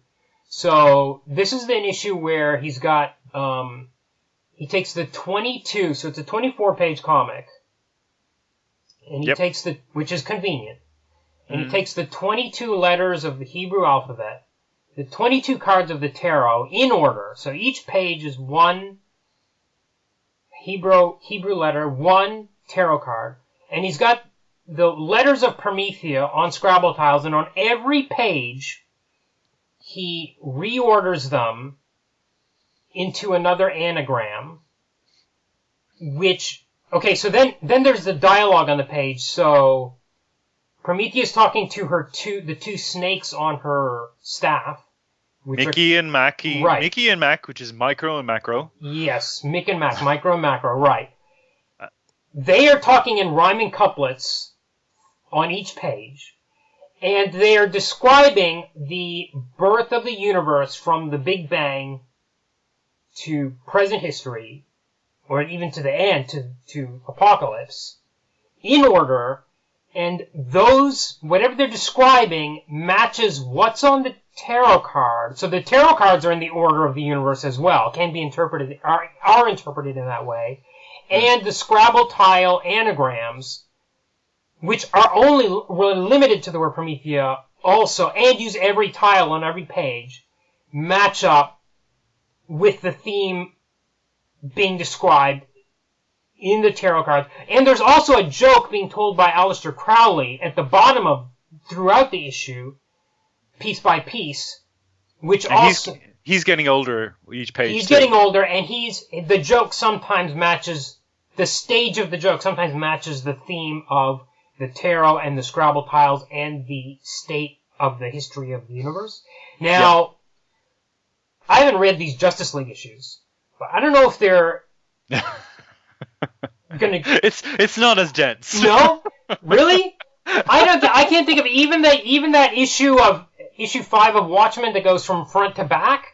So, this is an issue where he's got, he takes the 22, so it's a 24-page comic, and he takes which is convenient, and he takes the 22 letters of the Hebrew alphabet, the 22 cards of the tarot in order. So each page is one Hebrew letter, one tarot card. And he's got the letters of Promethea on Scrabble tiles, and on every page he reorders them into another anagram, so then there's the dialogue on the page. So Promethea is talking to the two snakes on her staff.
Mickey and Mackie. Right. Mickey and Mac, which is micro and macro.
Yes, Mick and Mac, micro and macro, right. They are talking in rhyming couplets on each page, and they are describing the birth of the universe from the Big Bang to present history, or even to the end, to apocalypse, in order. And whatever they're describing matches what's on the tarot card. So the tarot cards are in the order of the universe as well. Can be interpreted, are interpreted in that way. And the Scrabble tile anagrams, which are were limited to the word Promethea also, and use every tile on every page, match up with the theme being described in the tarot cards. And there's also a joke being told by Aleister Crowley at the bottom throughout the issue, piece by piece, which and also...
He's getting older each page.
He's getting older, and the joke sometimes matches, the stage of the joke sometimes matches the theme of the tarot and the Scrabble tiles and the state of the history of the universe. Now, I haven't read these Justice League issues, but I don't know if they're...
It's not as dense.
No? Really? I can't think of even that issue 5 of Watchmen that goes from front to back.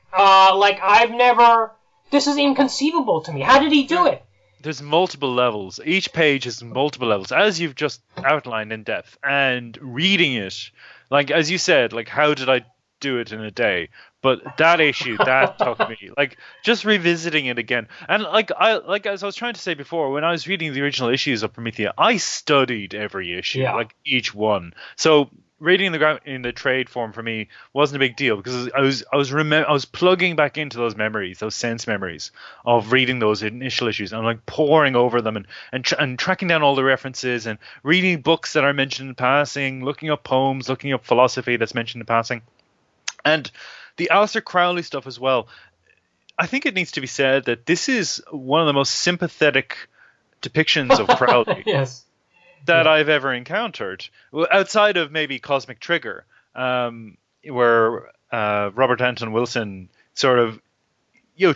This is inconceivable to me. How did he do it?
There's multiple levels. Each page has multiple levels, as you've just outlined in depth. And reading it, like as you said, like how did I do it in a day? But that issue, that took me, like, just revisiting it again. And as I was trying to say before, when I was reading the original issues of Promethea, I studied every issue, like each one. So reading in the trade form for me wasn't a big deal, because I was plugging back into those memories, those sense memories of reading those initial issues, and like poring over them and tracking down all the references and reading books that are mentioned in passing, looking up poems, looking up philosophy that's mentioned in passing. And the Aleister Crowley stuff as well. I think it needs to be said that this is one of the most sympathetic depictions of Crowley that I've ever encountered, outside of maybe Cosmic Trigger, where Robert Anton Wilson sort of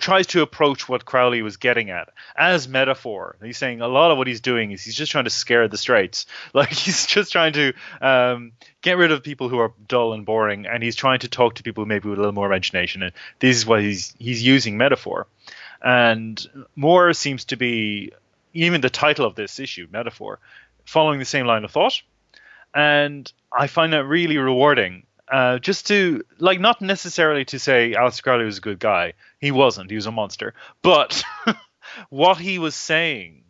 tries to approach what Crowley was getting at as metaphor. He's saying a lot of what he's doing is he's just trying to scare the straights. Like, he's just trying to get rid of people who are dull and boring, and he's trying to talk to people maybe with a little more imagination. And this is why he's using metaphor. And Moore seems to be even the title of this issue, Metaphor, following the same line of thought. And I find that really rewarding. Just to, like, not necessarily to say Aleister Crowley was a good guy. He wasn't. He was a monster. But what he was saying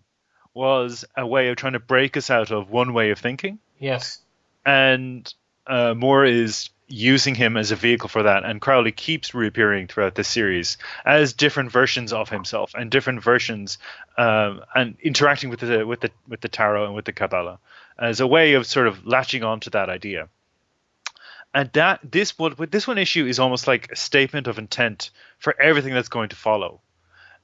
was a way of trying to break us out of one way of thinking.
Yes.
And Moore is using him as a vehicle for that. And Crowley keeps reappearing throughout this series as different versions of himself and different versions and interacting with the tarot and with the Kabbalah as a way of sort of latching on to that idea. And this one issue is almost like a statement of intent for everything that's going to follow.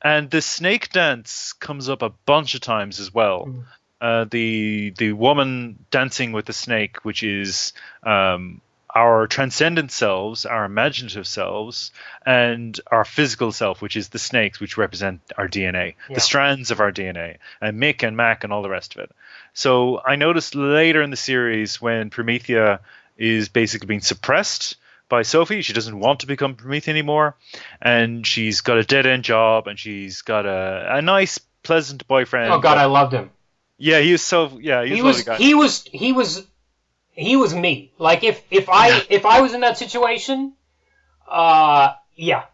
And the snake dance comes up a bunch of times as well. The woman dancing with the snake, which is our transcendent selves, our imaginative selves, and our physical self, which is the snakes, which represent our DNA, the strands of our DNA, and Mick and Mac and all the rest of it. So I noticed later in the series when Promethea is basically being suppressed by Sophie. She doesn't want to become Promethea anymore, and she's got a dead-end job, and she's got a nice, pleasant boyfriend.
Oh God, I loved him.
Yeah, he was so. Yeah, he was.
He was me. Like if I was in that situation, yeah.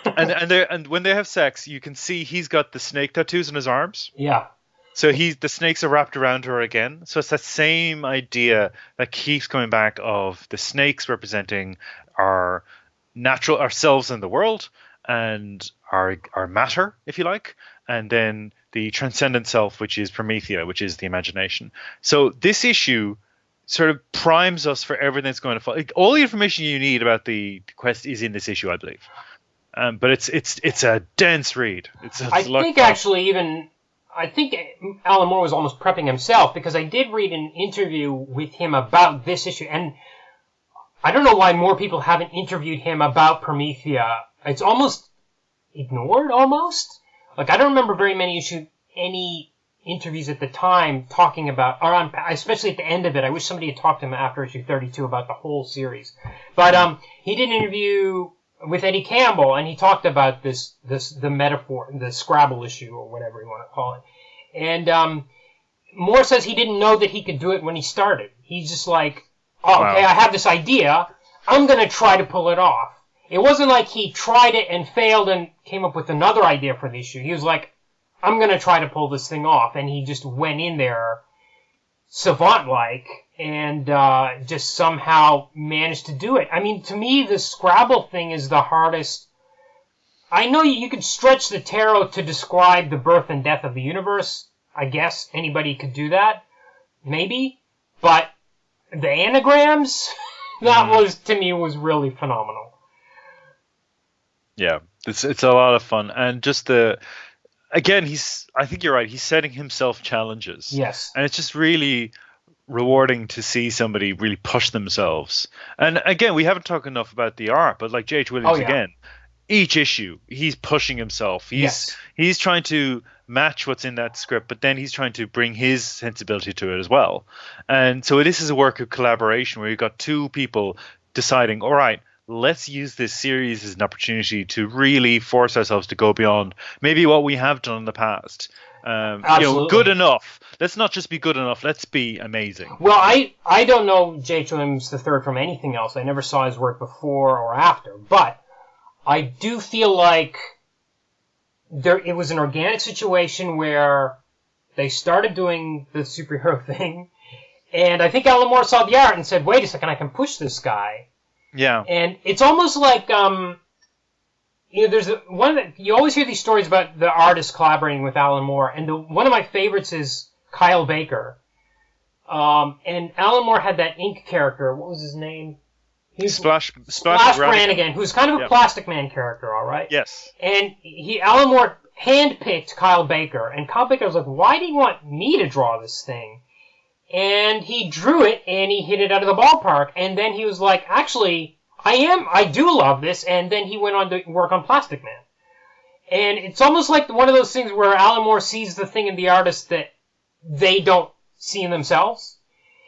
and when they have sex, you can see he's got the snake tattoos on his arms.
Yeah.
So the snakes are wrapped around her again. So it's that same idea that keeps coming back of the snakes representing our natural ourselves in the world and our matter, if you like, and then the transcendent self, which is Promethea, which is the imagination. So this issue sort of primes us for everything that's going to follow. All the information you need about the quest is in this issue, I believe. But it's a dense read.
I think Alan Moore was almost prepping himself, because I did read an interview with him about this issue, and I don't know why more people haven't interviewed him about Promethea. It's almost ignored, almost. Like, I don't remember very any interviews at the time talking about, especially at the end of it. I wish somebody had talked to him after issue 32 about the whole series. But he did an interview with Eddie Campbell, and he talked about the metaphor, the Scrabble issue, or whatever you want to call it. And Moore says he didn't know that he could do it when he started. He's just like, okay, I have this idea. I'm going to try to pull it off. It wasn't like he tried it and failed and came up with another idea for the issue. He was like, I'm going to try to pull this thing off. And he just went in there savant-like and just somehow managed to do it. I mean, to me, the Scrabble thing is the hardest. I know you could stretch the tarot to describe the birth and death of the universe. I guess anybody could do that. Maybe. But the anagrams, to me, was really phenomenal.
Yeah, it's a lot of fun. And just again, I think you're right. He's setting himself challenges.
Yes.
And it's just really rewarding to see somebody really push themselves. And again, we haven't talked enough about the art, but like J.H. Williams again, each issue, he's pushing himself. He's trying to match what's in that script, but then he's trying to bring his sensibility to it as well. And so this is a work of collaboration where you've got two people deciding, all right, let's use this series as an opportunity to really force ourselves to go beyond maybe what we have done in the past. Good enough. Let's not just be good enough. Let's be amazing.
Well, I don't know J.H. Williams III from anything else. I never saw his work before or after, but I do feel like it was an organic situation where they started doing the superhero thing, and I think Alan Moore saw the art and said, wait a second, I can push this guy.
Yeah.
And it's almost like, there's you always hear these stories about the artists collaborating with Alan Moore, and one of my favorites is Kyle Baker. And Alan Moore had that ink character. What was his name?
Splash
Brannigan, who's kind of a Plastic Man character, all right?
Yes.
And Alan Moore handpicked Kyle Baker, and Kyle Baker was like, why do you want me to draw this thing? And he drew it, and he hit it out of the ballpark, and then he was like, actually, I do love this, and then he went on to work on Plastic Man. And it's almost like one of those things where Alan Moore sees the thing in the artist that they don't see in themselves.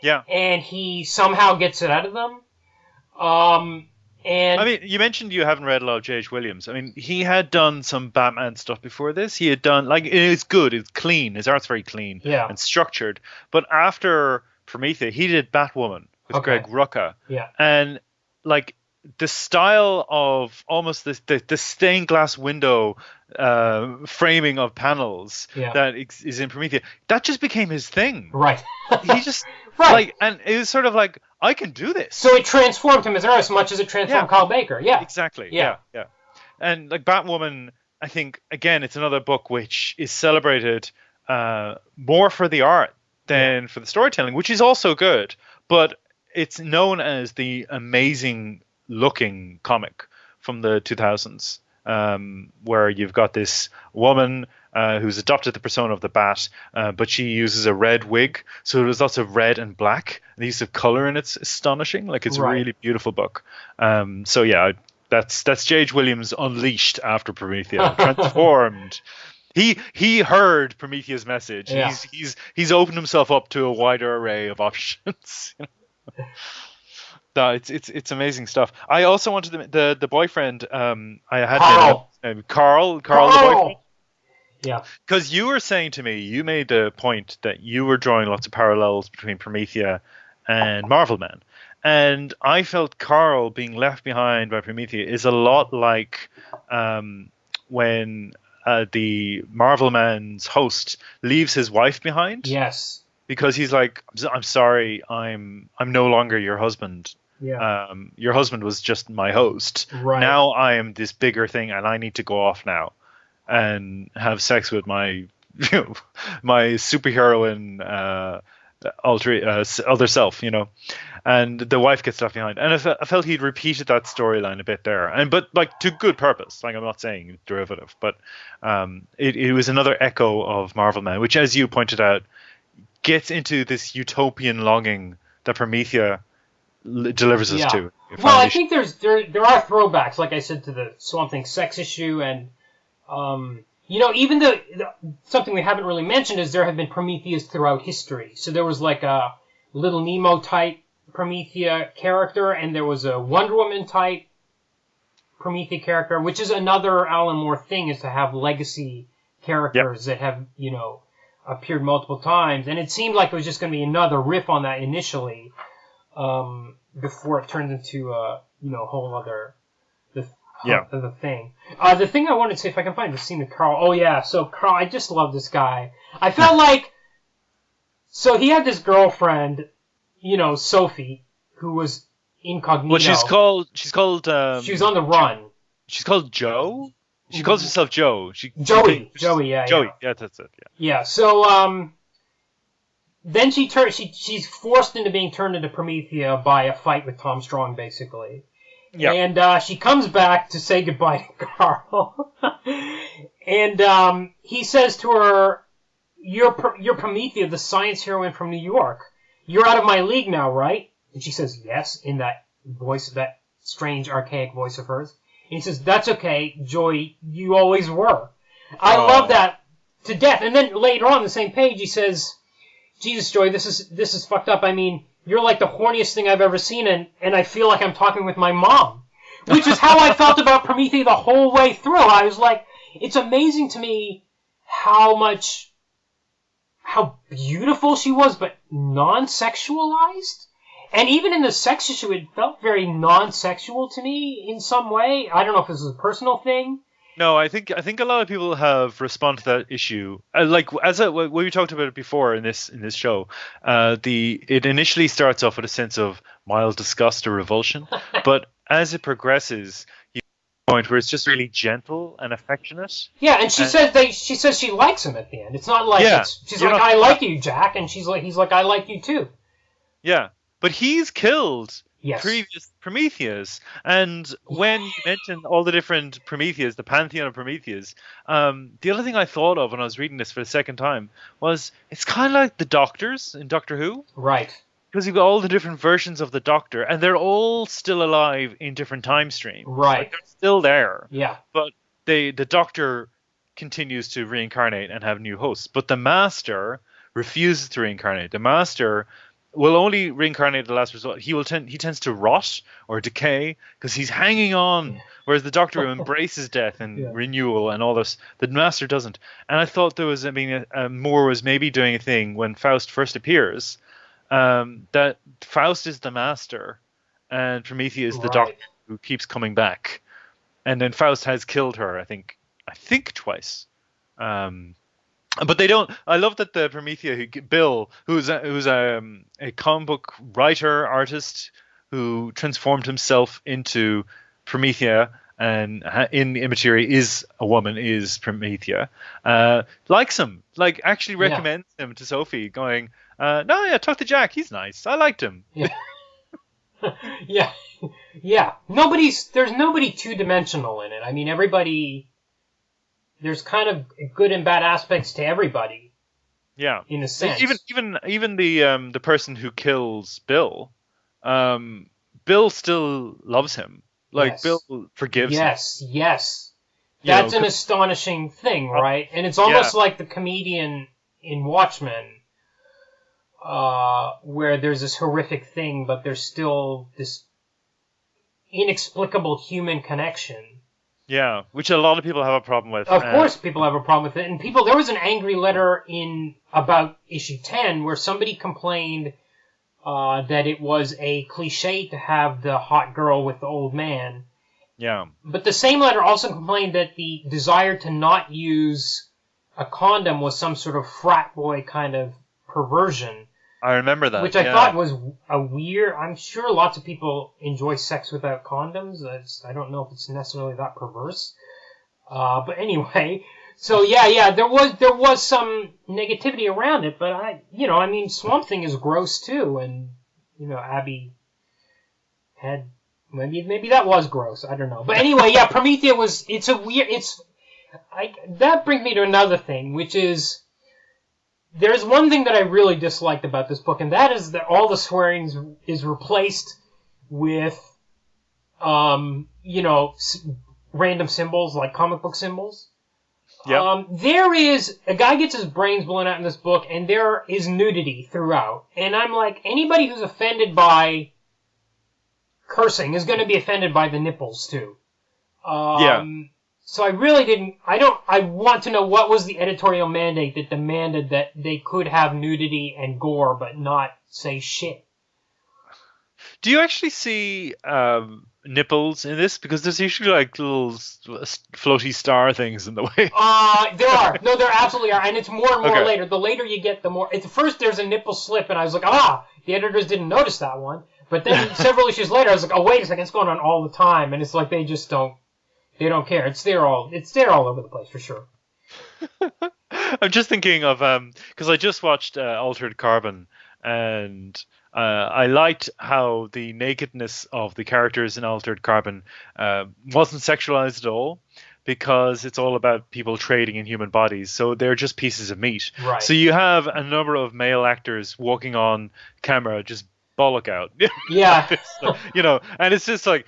Yeah.
And he somehow gets it out of them. And
I mean, you mentioned you haven't read a lot of J.H. Williams. I mean, he had done some Batman stuff before this. He had done, like, it's good, it's clean. His art's very clean and structured. But after Promethea, he did Batwoman with Greg Rucka.
Yeah.
And, like, the style of almost the stained glass window framing of panels that is in Promethea, that just became his thing.
Right.
He just, like, and it was sort of like, I can do this.
So it transformed him as much as it transformed Kyle Baker. Yeah.
Exactly. Yeah. And, like, Batwoman, I think, again, it's another book which is celebrated more for the art than for the storytelling, which is also good. But it's known as the amazing looking comic from the 2000s, where you've got this woman who's adopted the persona of the Bat, but she uses a red wig, so there's lots of red and black. The use of color in it's astonishing. Like, it's a really beautiful book. So yeah, that's J.H. Williams unleashed after Promethea, transformed. He heard Promethea's message. Yeah. He's opened himself up to a wider array of options. No, it's amazing stuff. I also wanted the boyfriend. I had Carl the boyfriend.
Yeah.
Because you were saying to me, you made the point that you were drawing lots of parallels between Promethea and Marvel Man, and I felt Carl being left behind by Promethea is a lot like when the Marvel Man's host leaves his wife behind.
Yes.
Because he's like, I'm sorry, I'm no longer your husband.
Yeah.
Your husband was just my host.
Right.
Now I am this bigger thing, and I need to go off now and have sex with my, my superheroine other self, And the wife gets left behind, and I felt he'd repeated that storyline a bit there, but like to good purpose. Like, I'm not saying it's derivative, but it was another echo of Marvel Man, which, as you pointed out, gets into this utopian longing that Promethea delivers us to.
Well, I think there are throwbacks, like I said, to the Swamp Thing sex issue, and even something we haven't really mentioned is there have been Prometheas throughout history. So there was like a Little Nemo type Promethea character, and there was a Wonder Woman type Promethea character, which is another Alan Moore thing, is to have legacy characters that have appeared multiple times, and it seemed like it was just going to be another riff on that initially, before it turned into a whole other the thing. The thing I wanted to say, if I can find the scene with Carl. Oh yeah, so Carl, I just love this guy. I felt like, so he had this girlfriend, Sophie, who was incognito.
Well, she's called.
She was on the run.
She's called Jo. She calls herself Jo.
Joey,
yeah. Joey, yeah, that's it.
Yeah. So then she's forced into being turned into Promethea by a fight with Tom Strong, basically. Yeah. And she comes back to say goodbye to Carl, and he says to her, "You're Promethea, the science heroine from New York. You're out of my league now, right?" And she says, "Yes," in that voice, that strange, archaic voice of hers. And he says, "That's okay, Joy, you always were." I love that to death. And then later on the same page, he says, "Jesus, Joy, this is fucked up. I mean, you're like the horniest thing I've ever seen, and I feel like I'm talking with my mom." Which is how I felt about Promethea the whole way through. I was like, it's amazing to me how beautiful she was, but non-sexualized. And even in the sex issue, it felt very non-sexual to me in some way. I don't know if this is a personal thing.
No, I think a lot of people have responded to that issue. What we talked about it before in this show. It initially starts off with a sense of mild disgust or revulsion, but as it progresses, you get to a point where it's just really gentle and affectionate.
Yeah, and she says she likes him at the end. It's not like she's like, "I like you, Jack," and he's like, "I like you too."
Yeah, but he's killed previous Prometheas, and when you mentioned all the different Prometheas, the pantheon of Prometheas, the other thing I thought of when I was reading this for the second time was it's kind of like the Doctors in Doctor Who,
right?
Because you've got all the different versions of the Doctor, and they're all still alive in different time streams.
Right.
Like, they're still there.
Yeah.
But the Doctor continues to reincarnate and have new hosts. But the Master refuses to reincarnate. The Master will only reincarnate at the last resort. He tends to rot or decay because he's hanging on, whereas the Doctor embraces death and renewal and all this. The Master doesn't. And I thought there was, Moore was maybe doing a thing when Faust first appears, that Faust is the Master and Promethea is the Doctor who keeps coming back, and then Faust has killed her. I think twice. But they don't. I love that the Promethea, Bill, who's a comic book writer, artist, who transformed himself into Promethea, and in the immaterial is a woman, is Promethea, likes him, like actually recommends him to Sophie, going, talk to Jack, he's nice, I liked him.
Yeah. There's nobody two-dimensional in it. I mean, everybody. There's kind of good and bad aspects to everybody.
Yeah,
in a sense.
Even the person who kills Bill, Bill still loves him. Like Bill forgives him.
Yes. That's an astonishing thing, right? And it's almost like the comedian in Watchmen, where there's this horrific thing, but there's still this inexplicable human connection.
Yeah, which a lot of people have a problem with.
Of course people have a problem with it. And there was an angry letter in about issue 10 where somebody complained that it was a cliche to have the hot girl with the old man.
Yeah.
But the same letter also complained that the desire to not use a condom was some sort of frat boy kind of perversion.
I remember that.
Which I thought was a weird... I'm sure lots of people enjoy sex without condoms. I don't know if it's necessarily that perverse. But anyway... So, there was some negativity around it. But, Swamp Thing is gross, too. And, Abby had... Maybe that was gross. I don't know. But anyway, Promethea was... It's a weird... that brings me to another thing, which is... There's one thing that I really disliked about this book, and that is that all the swearing is replaced with, random symbols, like comic book symbols.
Yep.
There is, a guy gets his brains blown out in this book, and there is nudity throughout. And I'm like, anybody who's offended by cursing is going to be offended by the nipples, too. So I really didn't... I want to know what was the editorial mandate that demanded that they could have nudity and gore, but not say shit.
Do you actually see nipples in this? Because there's usually like little floaty star things in the way.
There are. No, there absolutely are. And it's more and more later. The later you get, the more... At first there's a nipple slip, and I was like, the editors didn't notice that one. But then several issues later, I was like, oh, wait a second, it's going on all the time. And it's like they just don't... They don't care. It's there all over the place, for sure.
I'm just thinking of... Because I just watched Altered Carbon, and I liked how the nakedness of the characters in Altered Carbon wasn't sexualized at all, because it's all about people trading in human bodies. So they're just pieces of meat.
Right.
So you have a number of male actors walking on camera just bollock out.
Yeah.
And it's just like,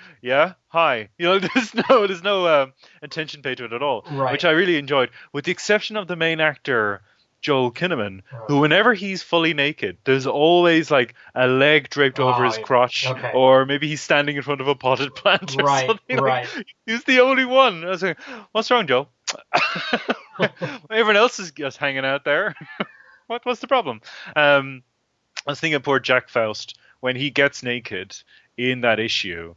hi. There's no attention paid to it at all,
right.
Which I really enjoyed, with the exception of the main actor, Joel Kinnaman, who whenever he's fully naked, there's always like a leg draped over his crotch, or maybe he's standing in front of a potted plant or something.
Right.
He's the only one. I was like, what's wrong, Joel? Everyone else is just hanging out there. What's the problem? I was thinking of poor Jack Faust, when he gets naked in that issue,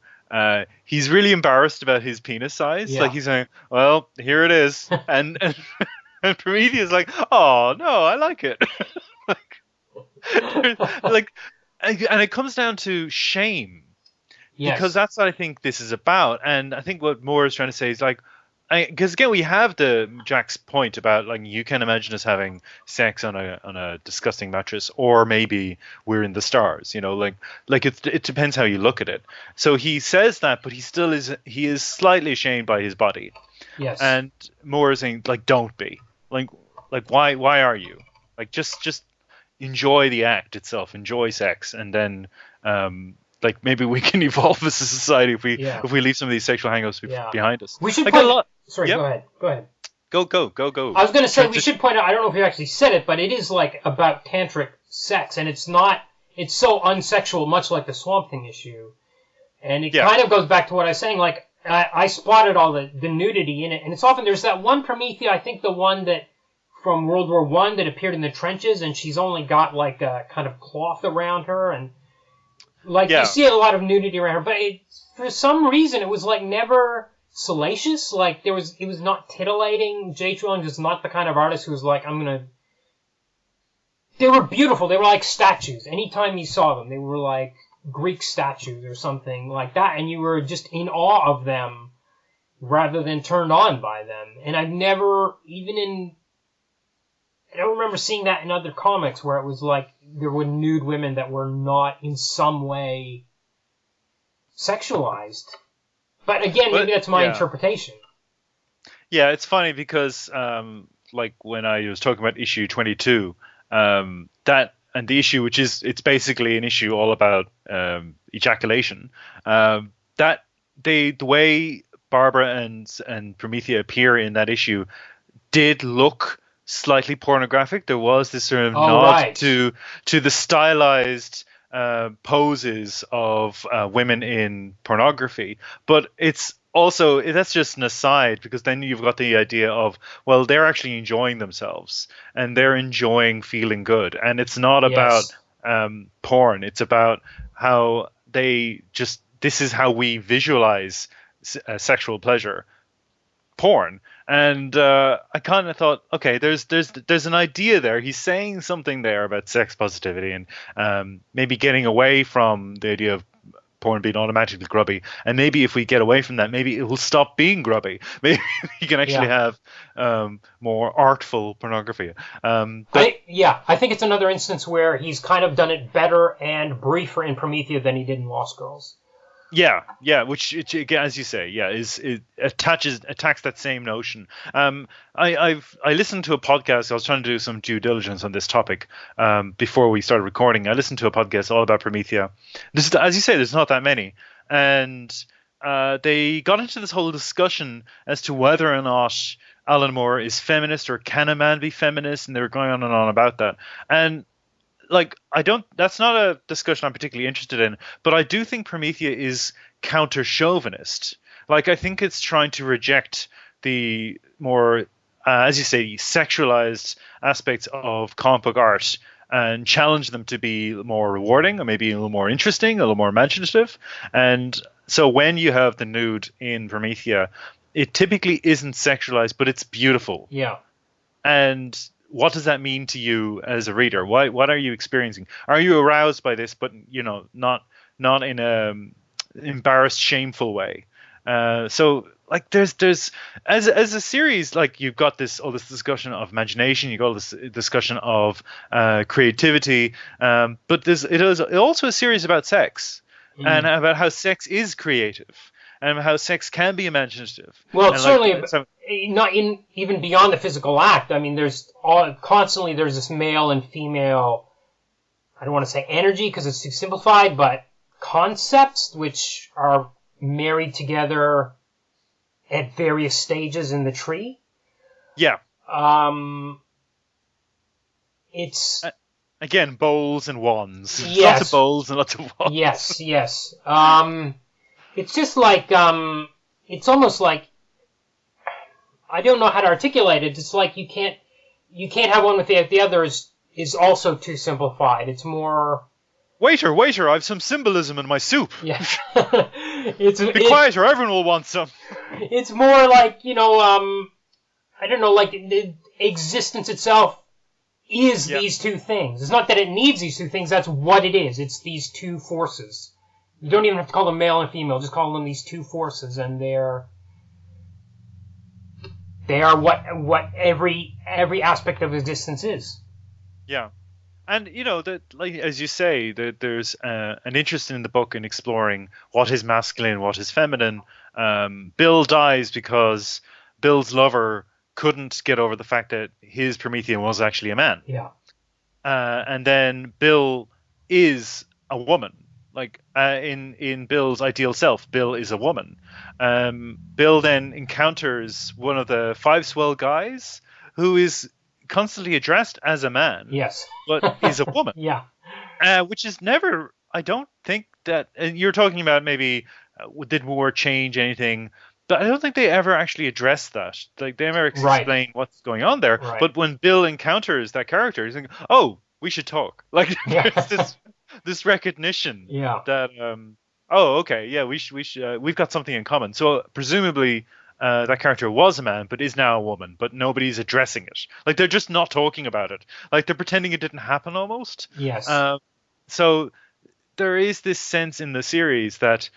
he's really embarrassed about his penis size. Like he's saying, well, here it is. And Prometheus is like, oh, no, I like it. And it comes down to shame. Yes. Because that's what I think this is about. And I think what Moore is trying to say is like, because again, we have Jack's point about like you can imagine us having sex on a disgusting mattress, or maybe we're in the stars. It depends how you look at it. So he says that, but he is slightly ashamed by his body.
Yes.
And Moore is saying like, don't be like why are you like just enjoy the act itself, enjoy sex, and then like maybe we can evolve as a society if we leave some of these sexual hang-ups behind us.
We should go ahead.
Go.
I was going to say we should point out, I don't know if you actually said it, but it is like about tantric sex, and it's it's so unsexual, much like the Swamp Thing issue. And it kind of goes back to what I was saying, like, I spotted all the nudity in it, and it's often, there's that one Promethea, I think the one that, from World War I that appeared in the trenches, and she's only got, like, a kind of cloth around her, and, like, you see a lot of nudity around her, but for some reason, it was, like, never salacious, like, it was not titillating. J.H. Williams is not the kind of artist who was like, they were beautiful, they were like statues. Anytime you saw them, they were like Greek statues or something like that, and you were just in awe of them rather than turned on by them. And I've never, I don't remember seeing that in other comics where it was like there were nude women that were not in some way sexualized. But again, maybe that's my interpretation.
Yeah, it's funny because, like when I was talking about issue 22, that and the issue, which is it's basically an issue all about ejaculation. That the way Barbara and Promethea appear in that issue did look slightly pornographic. There was this sort of nod to the stylized poses of women in pornography, but it's also, that's just an aside, because then you've got the idea of, well, they're actually enjoying themselves and they're enjoying feeling good, and it's not about porn. It's about how they just, this is how we visualize sexual pleasure, porn. And I kind of thought, okay, there's an idea there. He's saying something there about sex positivity and maybe getting away from the idea of porn being automatically grubby. And maybe if we get away from that, maybe it will stop being grubby. Maybe you can actually have more artful pornography.
I think it's another instance where he's kind of done it better and briefer in Promethea than he did in Lost Girls.
Yeah, which as you say, it attacks that same notion. I listened to a podcast. I was trying to do some due diligence on this topic before we started recording. I listened to a podcast all about Promethea. This is, as you say, there's not that many, and they got into this whole discussion as to whether or not Alan Moore is feminist or can a man be feminist, and they were going on and on about that. And that's not a discussion I'm particularly interested in, but I do think Promethea is counter-chauvinist. Like, I think it's trying to reject the more, as you say, sexualized aspects of comic book art and challenge them to be more rewarding, or maybe a little more interesting, a little more imaginative. And so when you have the nude in Promethea, it typically isn't sexualized, but it's beautiful.
Yeah.
And what does that mean to you as a reader? What are you experiencing? Are you aroused by this, but not in a embarrassed, shameful way? So like there's as a series, like you've got all this discussion of imagination, you've got this discussion of creativity, but it is also a series about sex and about how sex is creative and how sex can be imaginative.
Well, it's certainly not even beyond the physical act. I mean, there's constantly this male and female, I don't want to say energy because it's too simplified, but concepts which are married together at various stages in the tree.
Yeah.
It's
again bowls and wands.
Yes.
Lots of bowls and lots of wands.
Yes. It's just like it's almost like, I don't know how to articulate it. It's like you can't have one with the other is also too simplified. It's more.
Waiter, I've some symbolism in my soup.
Yeah.
Be quieter, everyone will want some.
It's more like, I don't know, like the existence itself is these two things. It's not that it needs these two things, that's what it is. It's these two forces. You don't even have to call them male and female, just call them these two forces, and they are what every aspect of existence is.
Yeah. And, that, like, as you say, that there's an interest in the book in exploring what is masculine, what is feminine. Bill dies because Bill's lover couldn't get over the fact that his Promethean was actually a man.
Yeah.
And then Bill is a woman. Like, in Bill's ideal self, Bill is a woman. Bill then encounters one of the five swell guys who is constantly addressed as a man.
Yes.
But is a woman.
Yeah.
which is never. I don't think that. And you're talking about maybe did war change anything? But I don't think they ever actually address that. Like they never explain what's going on there.
Right.
But when Bill encounters that character, he's like, "Oh, we should talk." Like there's this recognition that oh, okay, yeah, we should we've got something in common. So presumably that character was a man, but is now a woman, but nobody's addressing it. Like they're just not talking about it. Like they're pretending it didn't happen almost.
Yes.
So there is this sense in the series that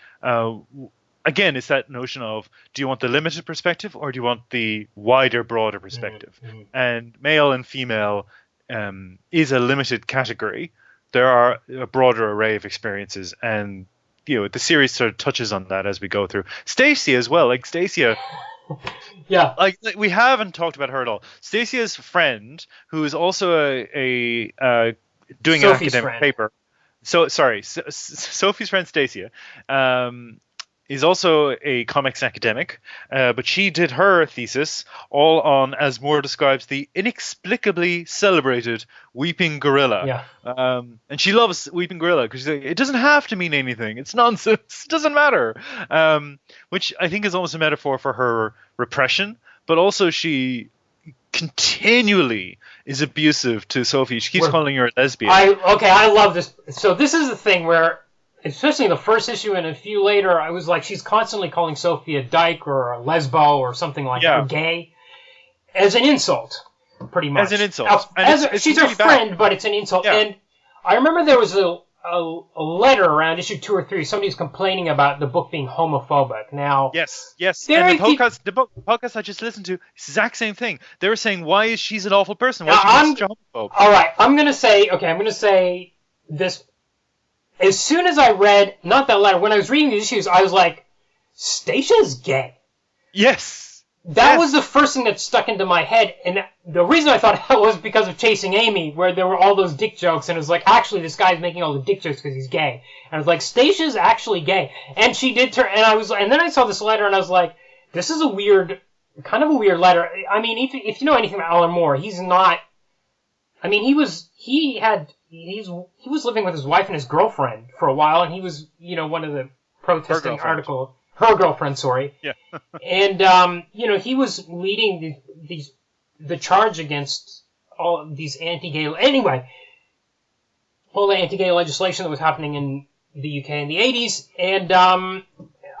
again, it's that notion of, do you want the limited perspective or do you want the wider, broader perspective? Mm-hmm. And male and female is a limited category. There are a broader array of experiences, and the series sort of touches on that as we go through. Stacia as well, like Stacia.
Yeah.
Like we haven't talked about her at all. Stacia's friend, who is also a doing
Sophie's
an academic paper. So sorry, Sophie's friend Stacia is also a comics academic, but she did her thesis all on, as Moore describes, the inexplicably celebrated Weeping Gorilla.
Yeah.
And she loves Weeping Gorilla because she's like, it doesn't have to mean anything. It's nonsense. It doesn't matter. Which I think is almost a metaphor for her repression, but also she continually is abusive to Sophie. She keeps calling her a lesbian.
I love this. So this is the thing where, especially in the first issue and a few later, I was like, she's constantly calling Sophie a dyke or a lesbo or something like that, or gay, as an insult, pretty much.
As an insult.
She's her friend, but it's an insult. Yeah. And I remember there was a letter around issue 2 or 3. Somebody's complaining about the book being homophobic. Now,
yes. And the podcast I just listened to, exact same thing. They were saying, why is she an awful person? Why is she such a homophobe?
All right, I'm going to say this. As soon as I read, not that letter, when I was reading the issues, I was like, Stacia's gay.
Yes.
That was the first thing that stuck into my head. And the reason I thought that was because of Chasing Amy, where there were all those dick jokes. And it was like, actually, this guy's making all the dick jokes because he's gay. And I was like, Stacia's actually gay. And she did turn, and then I saw this letter and I was like, this is kind of a weird letter. I mean, if you know anything about Alan Moore, he's not, I mean, he was living with his wife and his girlfriend for a while, and he was, one of the protesting article. Her girlfriend, sorry.
Yeah.
And he was leading the charge against all these anti-gay. Anyway, all the anti-gay legislation that was happening in the UK in the 80s, and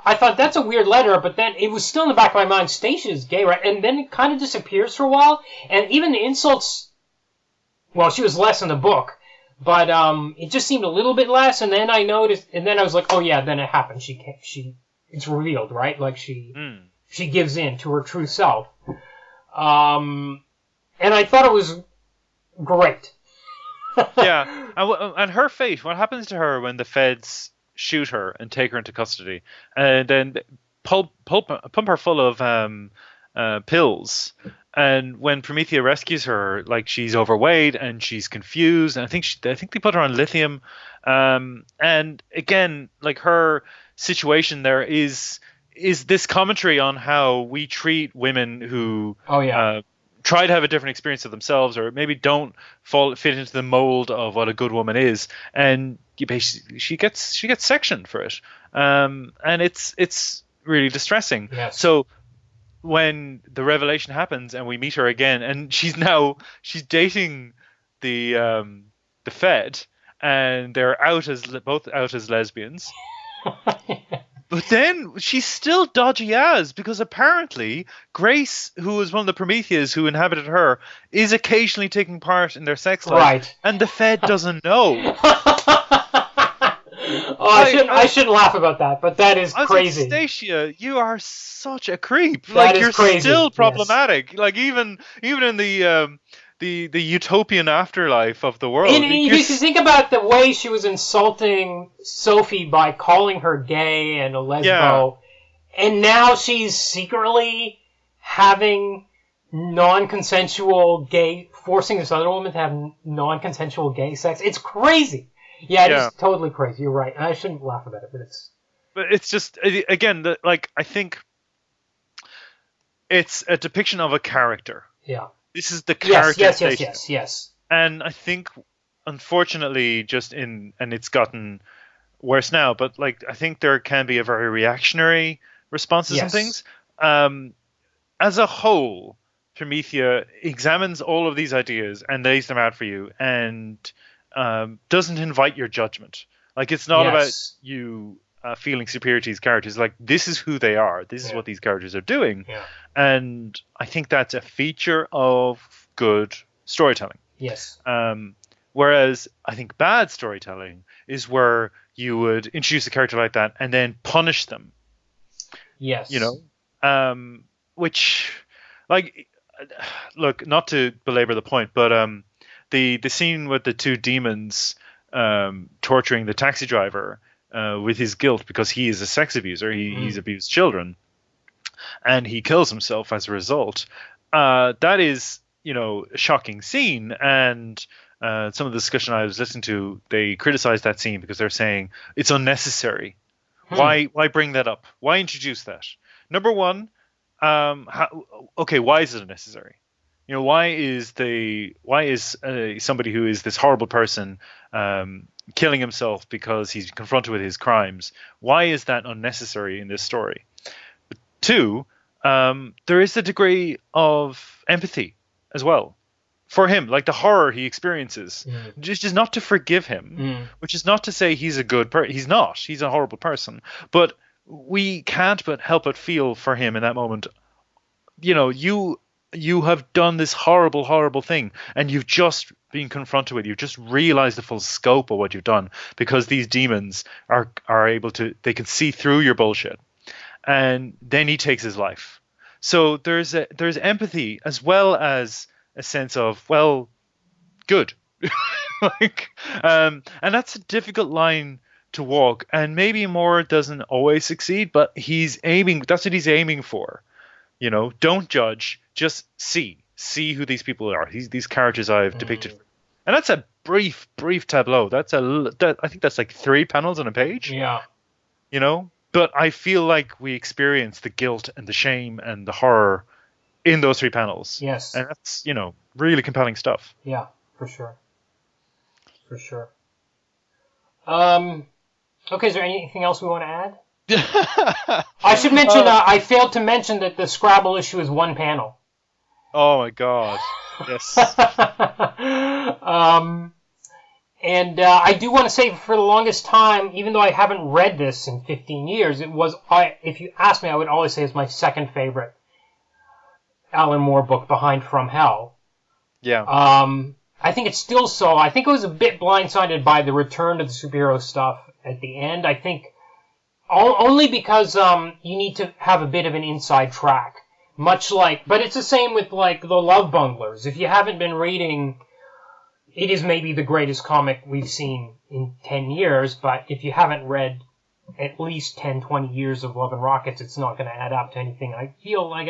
I thought that's a weird letter, but then it was still in the back of my mind. Stacia's gay, right? And then it kind of disappears for a while, and even the insults. Well, she was less in the book, but it just seemed a little bit less. And then I noticed, and then I was like, oh yeah, then it happened. It's revealed, right? Like she gives in to her true self. And I thought it was great.
Yeah, and her fate. What happens to her when the feds shoot her and take her into custody, and then pump her full of pills? And when Promethea rescues her, like, she's overweight and she's confused, and I think they put her on lithium. And again, like, her situation there is this commentary on how we treat women who try to have a different experience of themselves, or maybe don't fit into the mold of what a good woman is, and she gets sectioned for it. And it's really distressing.
Yes.
So when the revelation happens and we meet her again, and she's dating the Fed, and they're both out as lesbians. But then she's still dodgy as, because apparently Grace, who was one of the Prometheas who inhabited her, is occasionally taking part in their sex life,
right?
And the Fed doesn't know.
I shouldn't laugh about that, but that is crazy.
Like, Stacia, you are such a creep.
That
you're
crazy.
Still problematic. Yes. Like even in the utopian afterlife of the world.
And if you think about the way she was insulting Sophie by calling her gay and a lesbo, and now she's secretly having non-consensual gay, forcing this other woman to have non-consensual gay sex. It's crazy. Yeah, it is totally crazy. You're right. I shouldn't laugh about it,
but it's just, again, I think it's a depiction of a character.
Yeah.
This is the character.
Yes.
And I think unfortunately and it's gotten worse now, but like I think there can be a very reactionary response to some things. As a whole, Promethea examines all of these ideas and lays them out for you, and doesn't invite your judgment. Like, it's not about you feeling superior to these characters. Like, this is who they are. This is what these characters are doing.
Yeah.
And I think that's a feature of good storytelling.
Yes.
Whereas I think bad storytelling is where you would introduce a character like that and then punish them.
Yes.
You know? Which, like, look, not to belabor the point, but the scene with the two demons torturing the taxi driver with his guilt because he is a sex abuser, he's abused children, and he kills himself as a result. That is, you know, a shocking scene, and some of the discussion I was listening to, they criticized that scene because they're saying it's unnecessary. Why bring that up? Why introduce that? Number one, why is it unnecessary? You know, why is somebody who is this horrible person killing himself because he's confronted with his crimes? Why is that unnecessary in this story? But two, there is a degree of empathy as well for him, like the horror he experiences. Just not to forgive him, which is not to say he's a good person. He's not. He's a horrible person. But we can't but help but feel for him in that moment. You know, you have done this horrible, horrible thing, and you've just been confronted with. You've just realized the full scope of what you've done, because these demons are able to. They can see through your bullshit, and then he takes his life. So there's empathy as well as a sense of, well, good. And that's a difficult line to walk, and maybe Moore doesn't always succeed, but that's what he's aiming for. You know, don't judge, just see who these people are, these characters I've depicted. And that's a brief tableau. I think that's like 3 panels on a page.
Yeah.
You know, but I feel like we experience the guilt and the shame and the horror in those 3 panels.
Yes.
And that's, you know, really compelling stuff.
Yeah, for sure. Okay, is there anything else we want to add? I should mention, I failed to mention that the Scrabble issue is 1 panel.
Oh my god. Yes.
And I do want to say, for the longest time, even though I haven't read this in 15 years, if you ask me, I would always say it's my second favorite Alan Moore book behind From Hell.
Yeah.
I think it's still so. I think I was a bit blindsided by the return to the superhero stuff at the end. I think only because you need to have a bit of an inside track. But it's the same with like the Love Bunglers. If you haven't been reading, it is maybe the greatest comic we've seen in 10 years, but if you haven't read at least 10, 20 years of Love and Rockets, it's not going to add up to anything. I feel like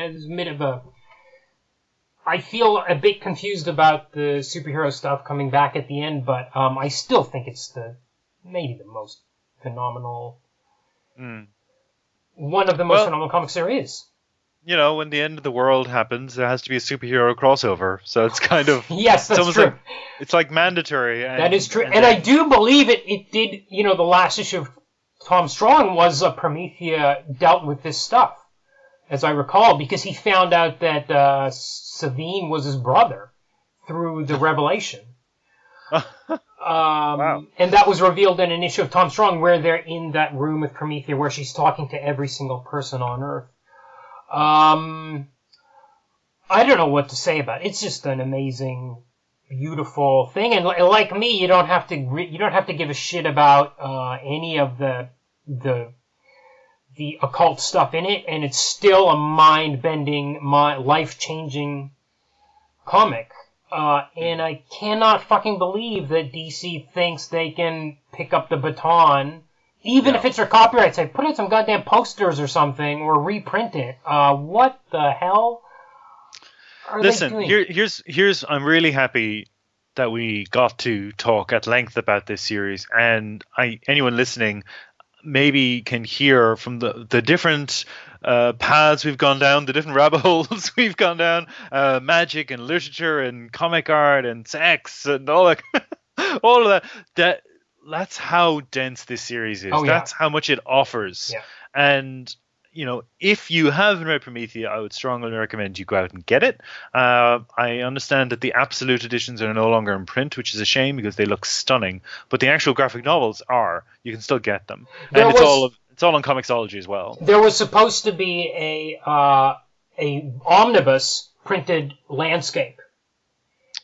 I feel a bit confused about the superhero stuff coming back at the end, but I still think it's maybe the most phenomenal, one of the most phenomenal comics there is.
You know, when the end of the world happens, there has to be a superhero crossover. So it's kind of...
Yes, that's true.
It's like mandatory.
That is true. And I do believe it did, you know, the last issue of Tom Strong was Promethea dealt with this stuff, as I recall, because he found out that Savine was his brother through the revelation.
Wow.
And that was revealed in an issue of Tom Strong where they're in that room with Promethea where she's talking to every single person on Earth. I don't know what to say about it. It's just an amazing, beautiful thing, and like me, you don't have to give a shit about any of the occult stuff in it, and it's still a mind-bending, life-changing comic. And I cannot fucking believe that DC thinks they can pick up the baton. Even if it's their copyright, say, put out some goddamn posters or something, or reprint it. What the hell are they doing?
Here's I'm really happy that we got to talk at length about this series, and anyone listening maybe can hear from the different paths we've gone down, the different rabbit holes we've gone down, magic and literature and comic art and sex and all that. all of that's how dense this series is.
Oh, yeah.
That's how much it offers.
Yeah.
And if you haven't read Promethea, I would strongly recommend you go out and get it. I understand that the absolute editions are no longer in print, which is a shame because they look stunning. But the actual graphic novels are. You can still get them, and it's all on Comixology as well.
There was supposed to be a omnibus printed landscape.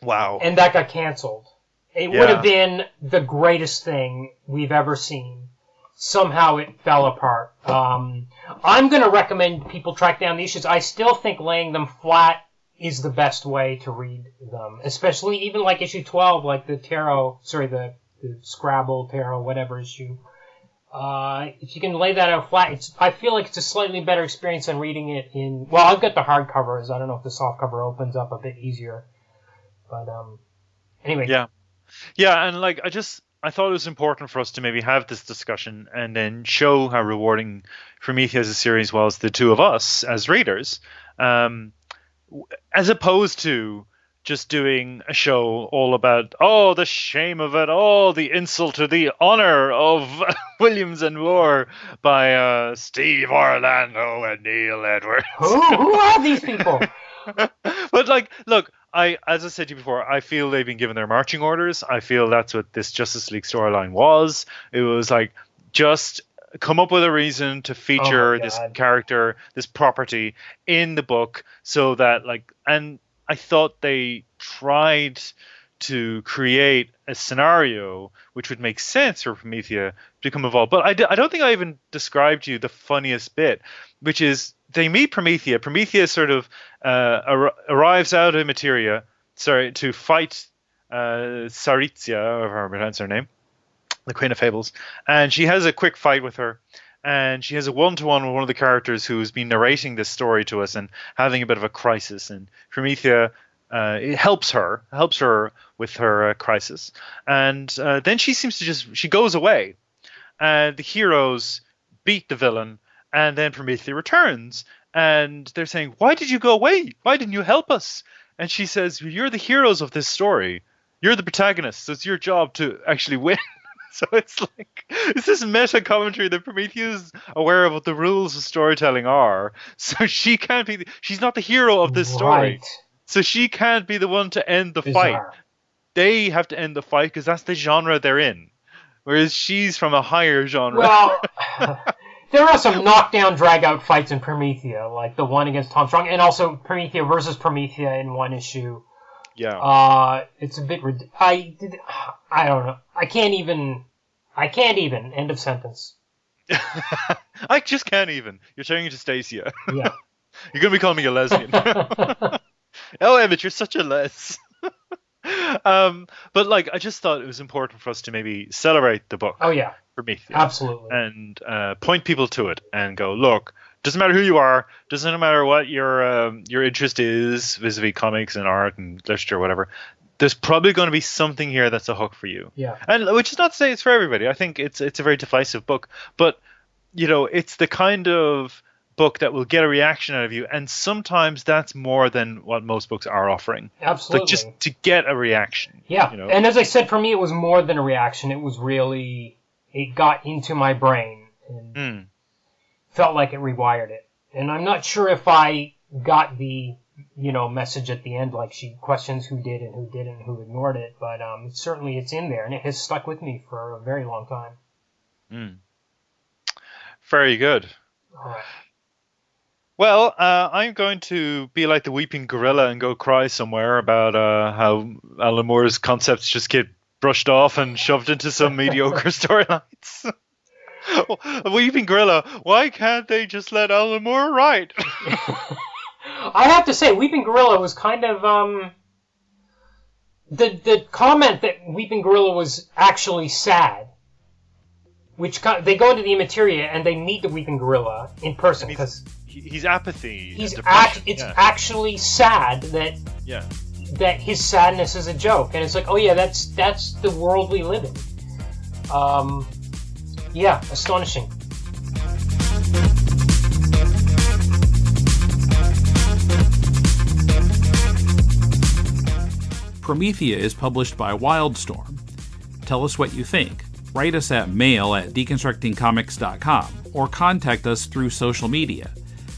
Wow.
And that got canceled. It would have been the greatest thing we've ever seen. Somehow it fell apart. I'm going to recommend people track down the issues. I still think laying them flat is the best way to read them. Especially even like issue 12, like the Scrabble, Tarot, whatever issue. If you can lay that out flat, I feel like it's a slightly better experience than reading it in... Well, I've got the hardcovers. I don't know if the softcover opens up a bit easier. But, anyway.
Yeah. Yeah, and I thought it was important for us to maybe have this discussion and then show how rewarding Promethea as a series was the two of us as readers, as opposed to just doing a show all about, the shame of it, the insult to the honor of Williams and Moore by Steve Orlando and Neil Edwards.
Who are these people?
But look, as I said to you before, I feel they've been given their marching orders. I feel that's what this Justice League storyline was. It was just come up with a reason to feature this character, this property in the book, so that and I thought they tried to create a scenario which would make sense for Promethea to become involved. But I don't think I even described to you the funniest bit, which is they meet Promethea. Promethea sort of arrives out of materia, to fight Saritzia, or however I pronounce her name, the Queen of Fables. And she has a quick fight with her. And she has a one-to-one with one of the characters who's been narrating this story to us and having a bit of a crisis. And Promethea it helps her with her crisis. And then she seems to she goes away. And the heroes beat the villain. And then Promethea returns. And they're saying, why did you go away? Why didn't you help us? And she says, you're the heroes of this story. You're the protagonists. So it's your job to actually win. So it's this meta commentary that Promethea is aware of what the rules of storytelling are. So she can't be, she's not the hero of this story.
Right.
So she can't be the one to end the
Bizarre.
fight. They have to end the fight because that's the genre they're in. Whereas she's from a higher genre.
Well, there are some knockdown, drag-out fights in Promethea, like the one against Tom Strong, and also Promethea versus Promethea in one issue.
Yeah.
It's a bit I don't know. I can't even. End of sentence.
I just can't even. You're turning into Stacia.
Yeah.
You're gonna be calling me a lesbian. Oh, Emmet, you're such a les. But I just thought it was important for us to maybe celebrate the book.
Oh yeah.
Promethea.
Absolutely.
And point people to it and go, look. Doesn't matter who you are. Doesn't matter what your interest is vis-a-vis comics and art and literature, or whatever. There's probably going to be something here that's a hook for you.
Yeah.
And which is not to say it's for everybody. I think it's a very divisive book, but it's the kind of book that will get a reaction out of you, and sometimes that's more than what most books are offering.
Absolutely.
Just to get a reaction.
Yeah. And as I said, for me, it was more than a reaction. It was really, it got into my brain and felt like it rewired it. And I'm not sure if I got the message at the end, like she questions who did and who didn't, who ignored it, but certainly it's in there, and it has stuck with me for a very long time.
Very good.
All right.
Well, I'm going to be like the weeping gorilla and go cry somewhere about how Alan Moore's concepts just get brushed off and shoved into some mediocre storylines. A weeping gorilla, why can't they just let Alan Moore write?
I have to say, Weeping Gorilla was kind of, the comment that Weeping Gorilla was actually sad, which they go into the Immateria and they meet the Weeping Gorilla in person, because
he's apathy.
It's actually sad that his sadness is a joke, and it's like, oh yeah, that's the world we live in. Yeah, astonishing.
Promethea is published by Wildstorm. Tell us what you think. Write us at mail@deconstructingcomics.com or contact us through social media.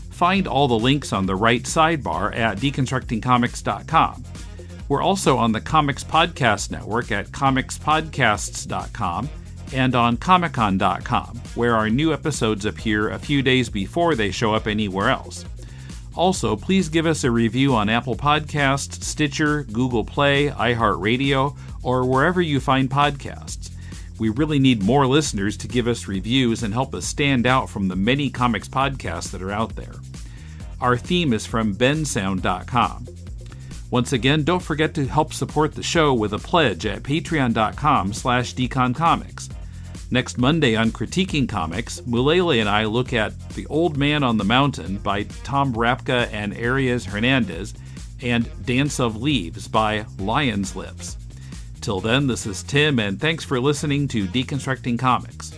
Find all the links on the right sidebar at deconstructingcomics.com. We're also on the Comics Podcast Network at comicspodcasts.com and on comicon.com, where our new episodes appear a few days before they show up anywhere else. Also, please give us a review on Apple Podcasts, Stitcher, Google Play, iHeartRadio, or wherever you find podcasts. We really need more listeners to give us reviews and help us stand out from the many comics podcasts that are out there. Our theme is from bensound.com. Once again, don't forget to help support the show with a pledge at patreon.com/deconcomics. Next Monday on Critiquing Comics, Mulele and I look at The Old Man on the Mountain by Tom Rapka and Arias Hernandez and Dance of Leaves by Lion's Lips. Till then, this is Tim, and thanks for listening to Deconstructing Comics.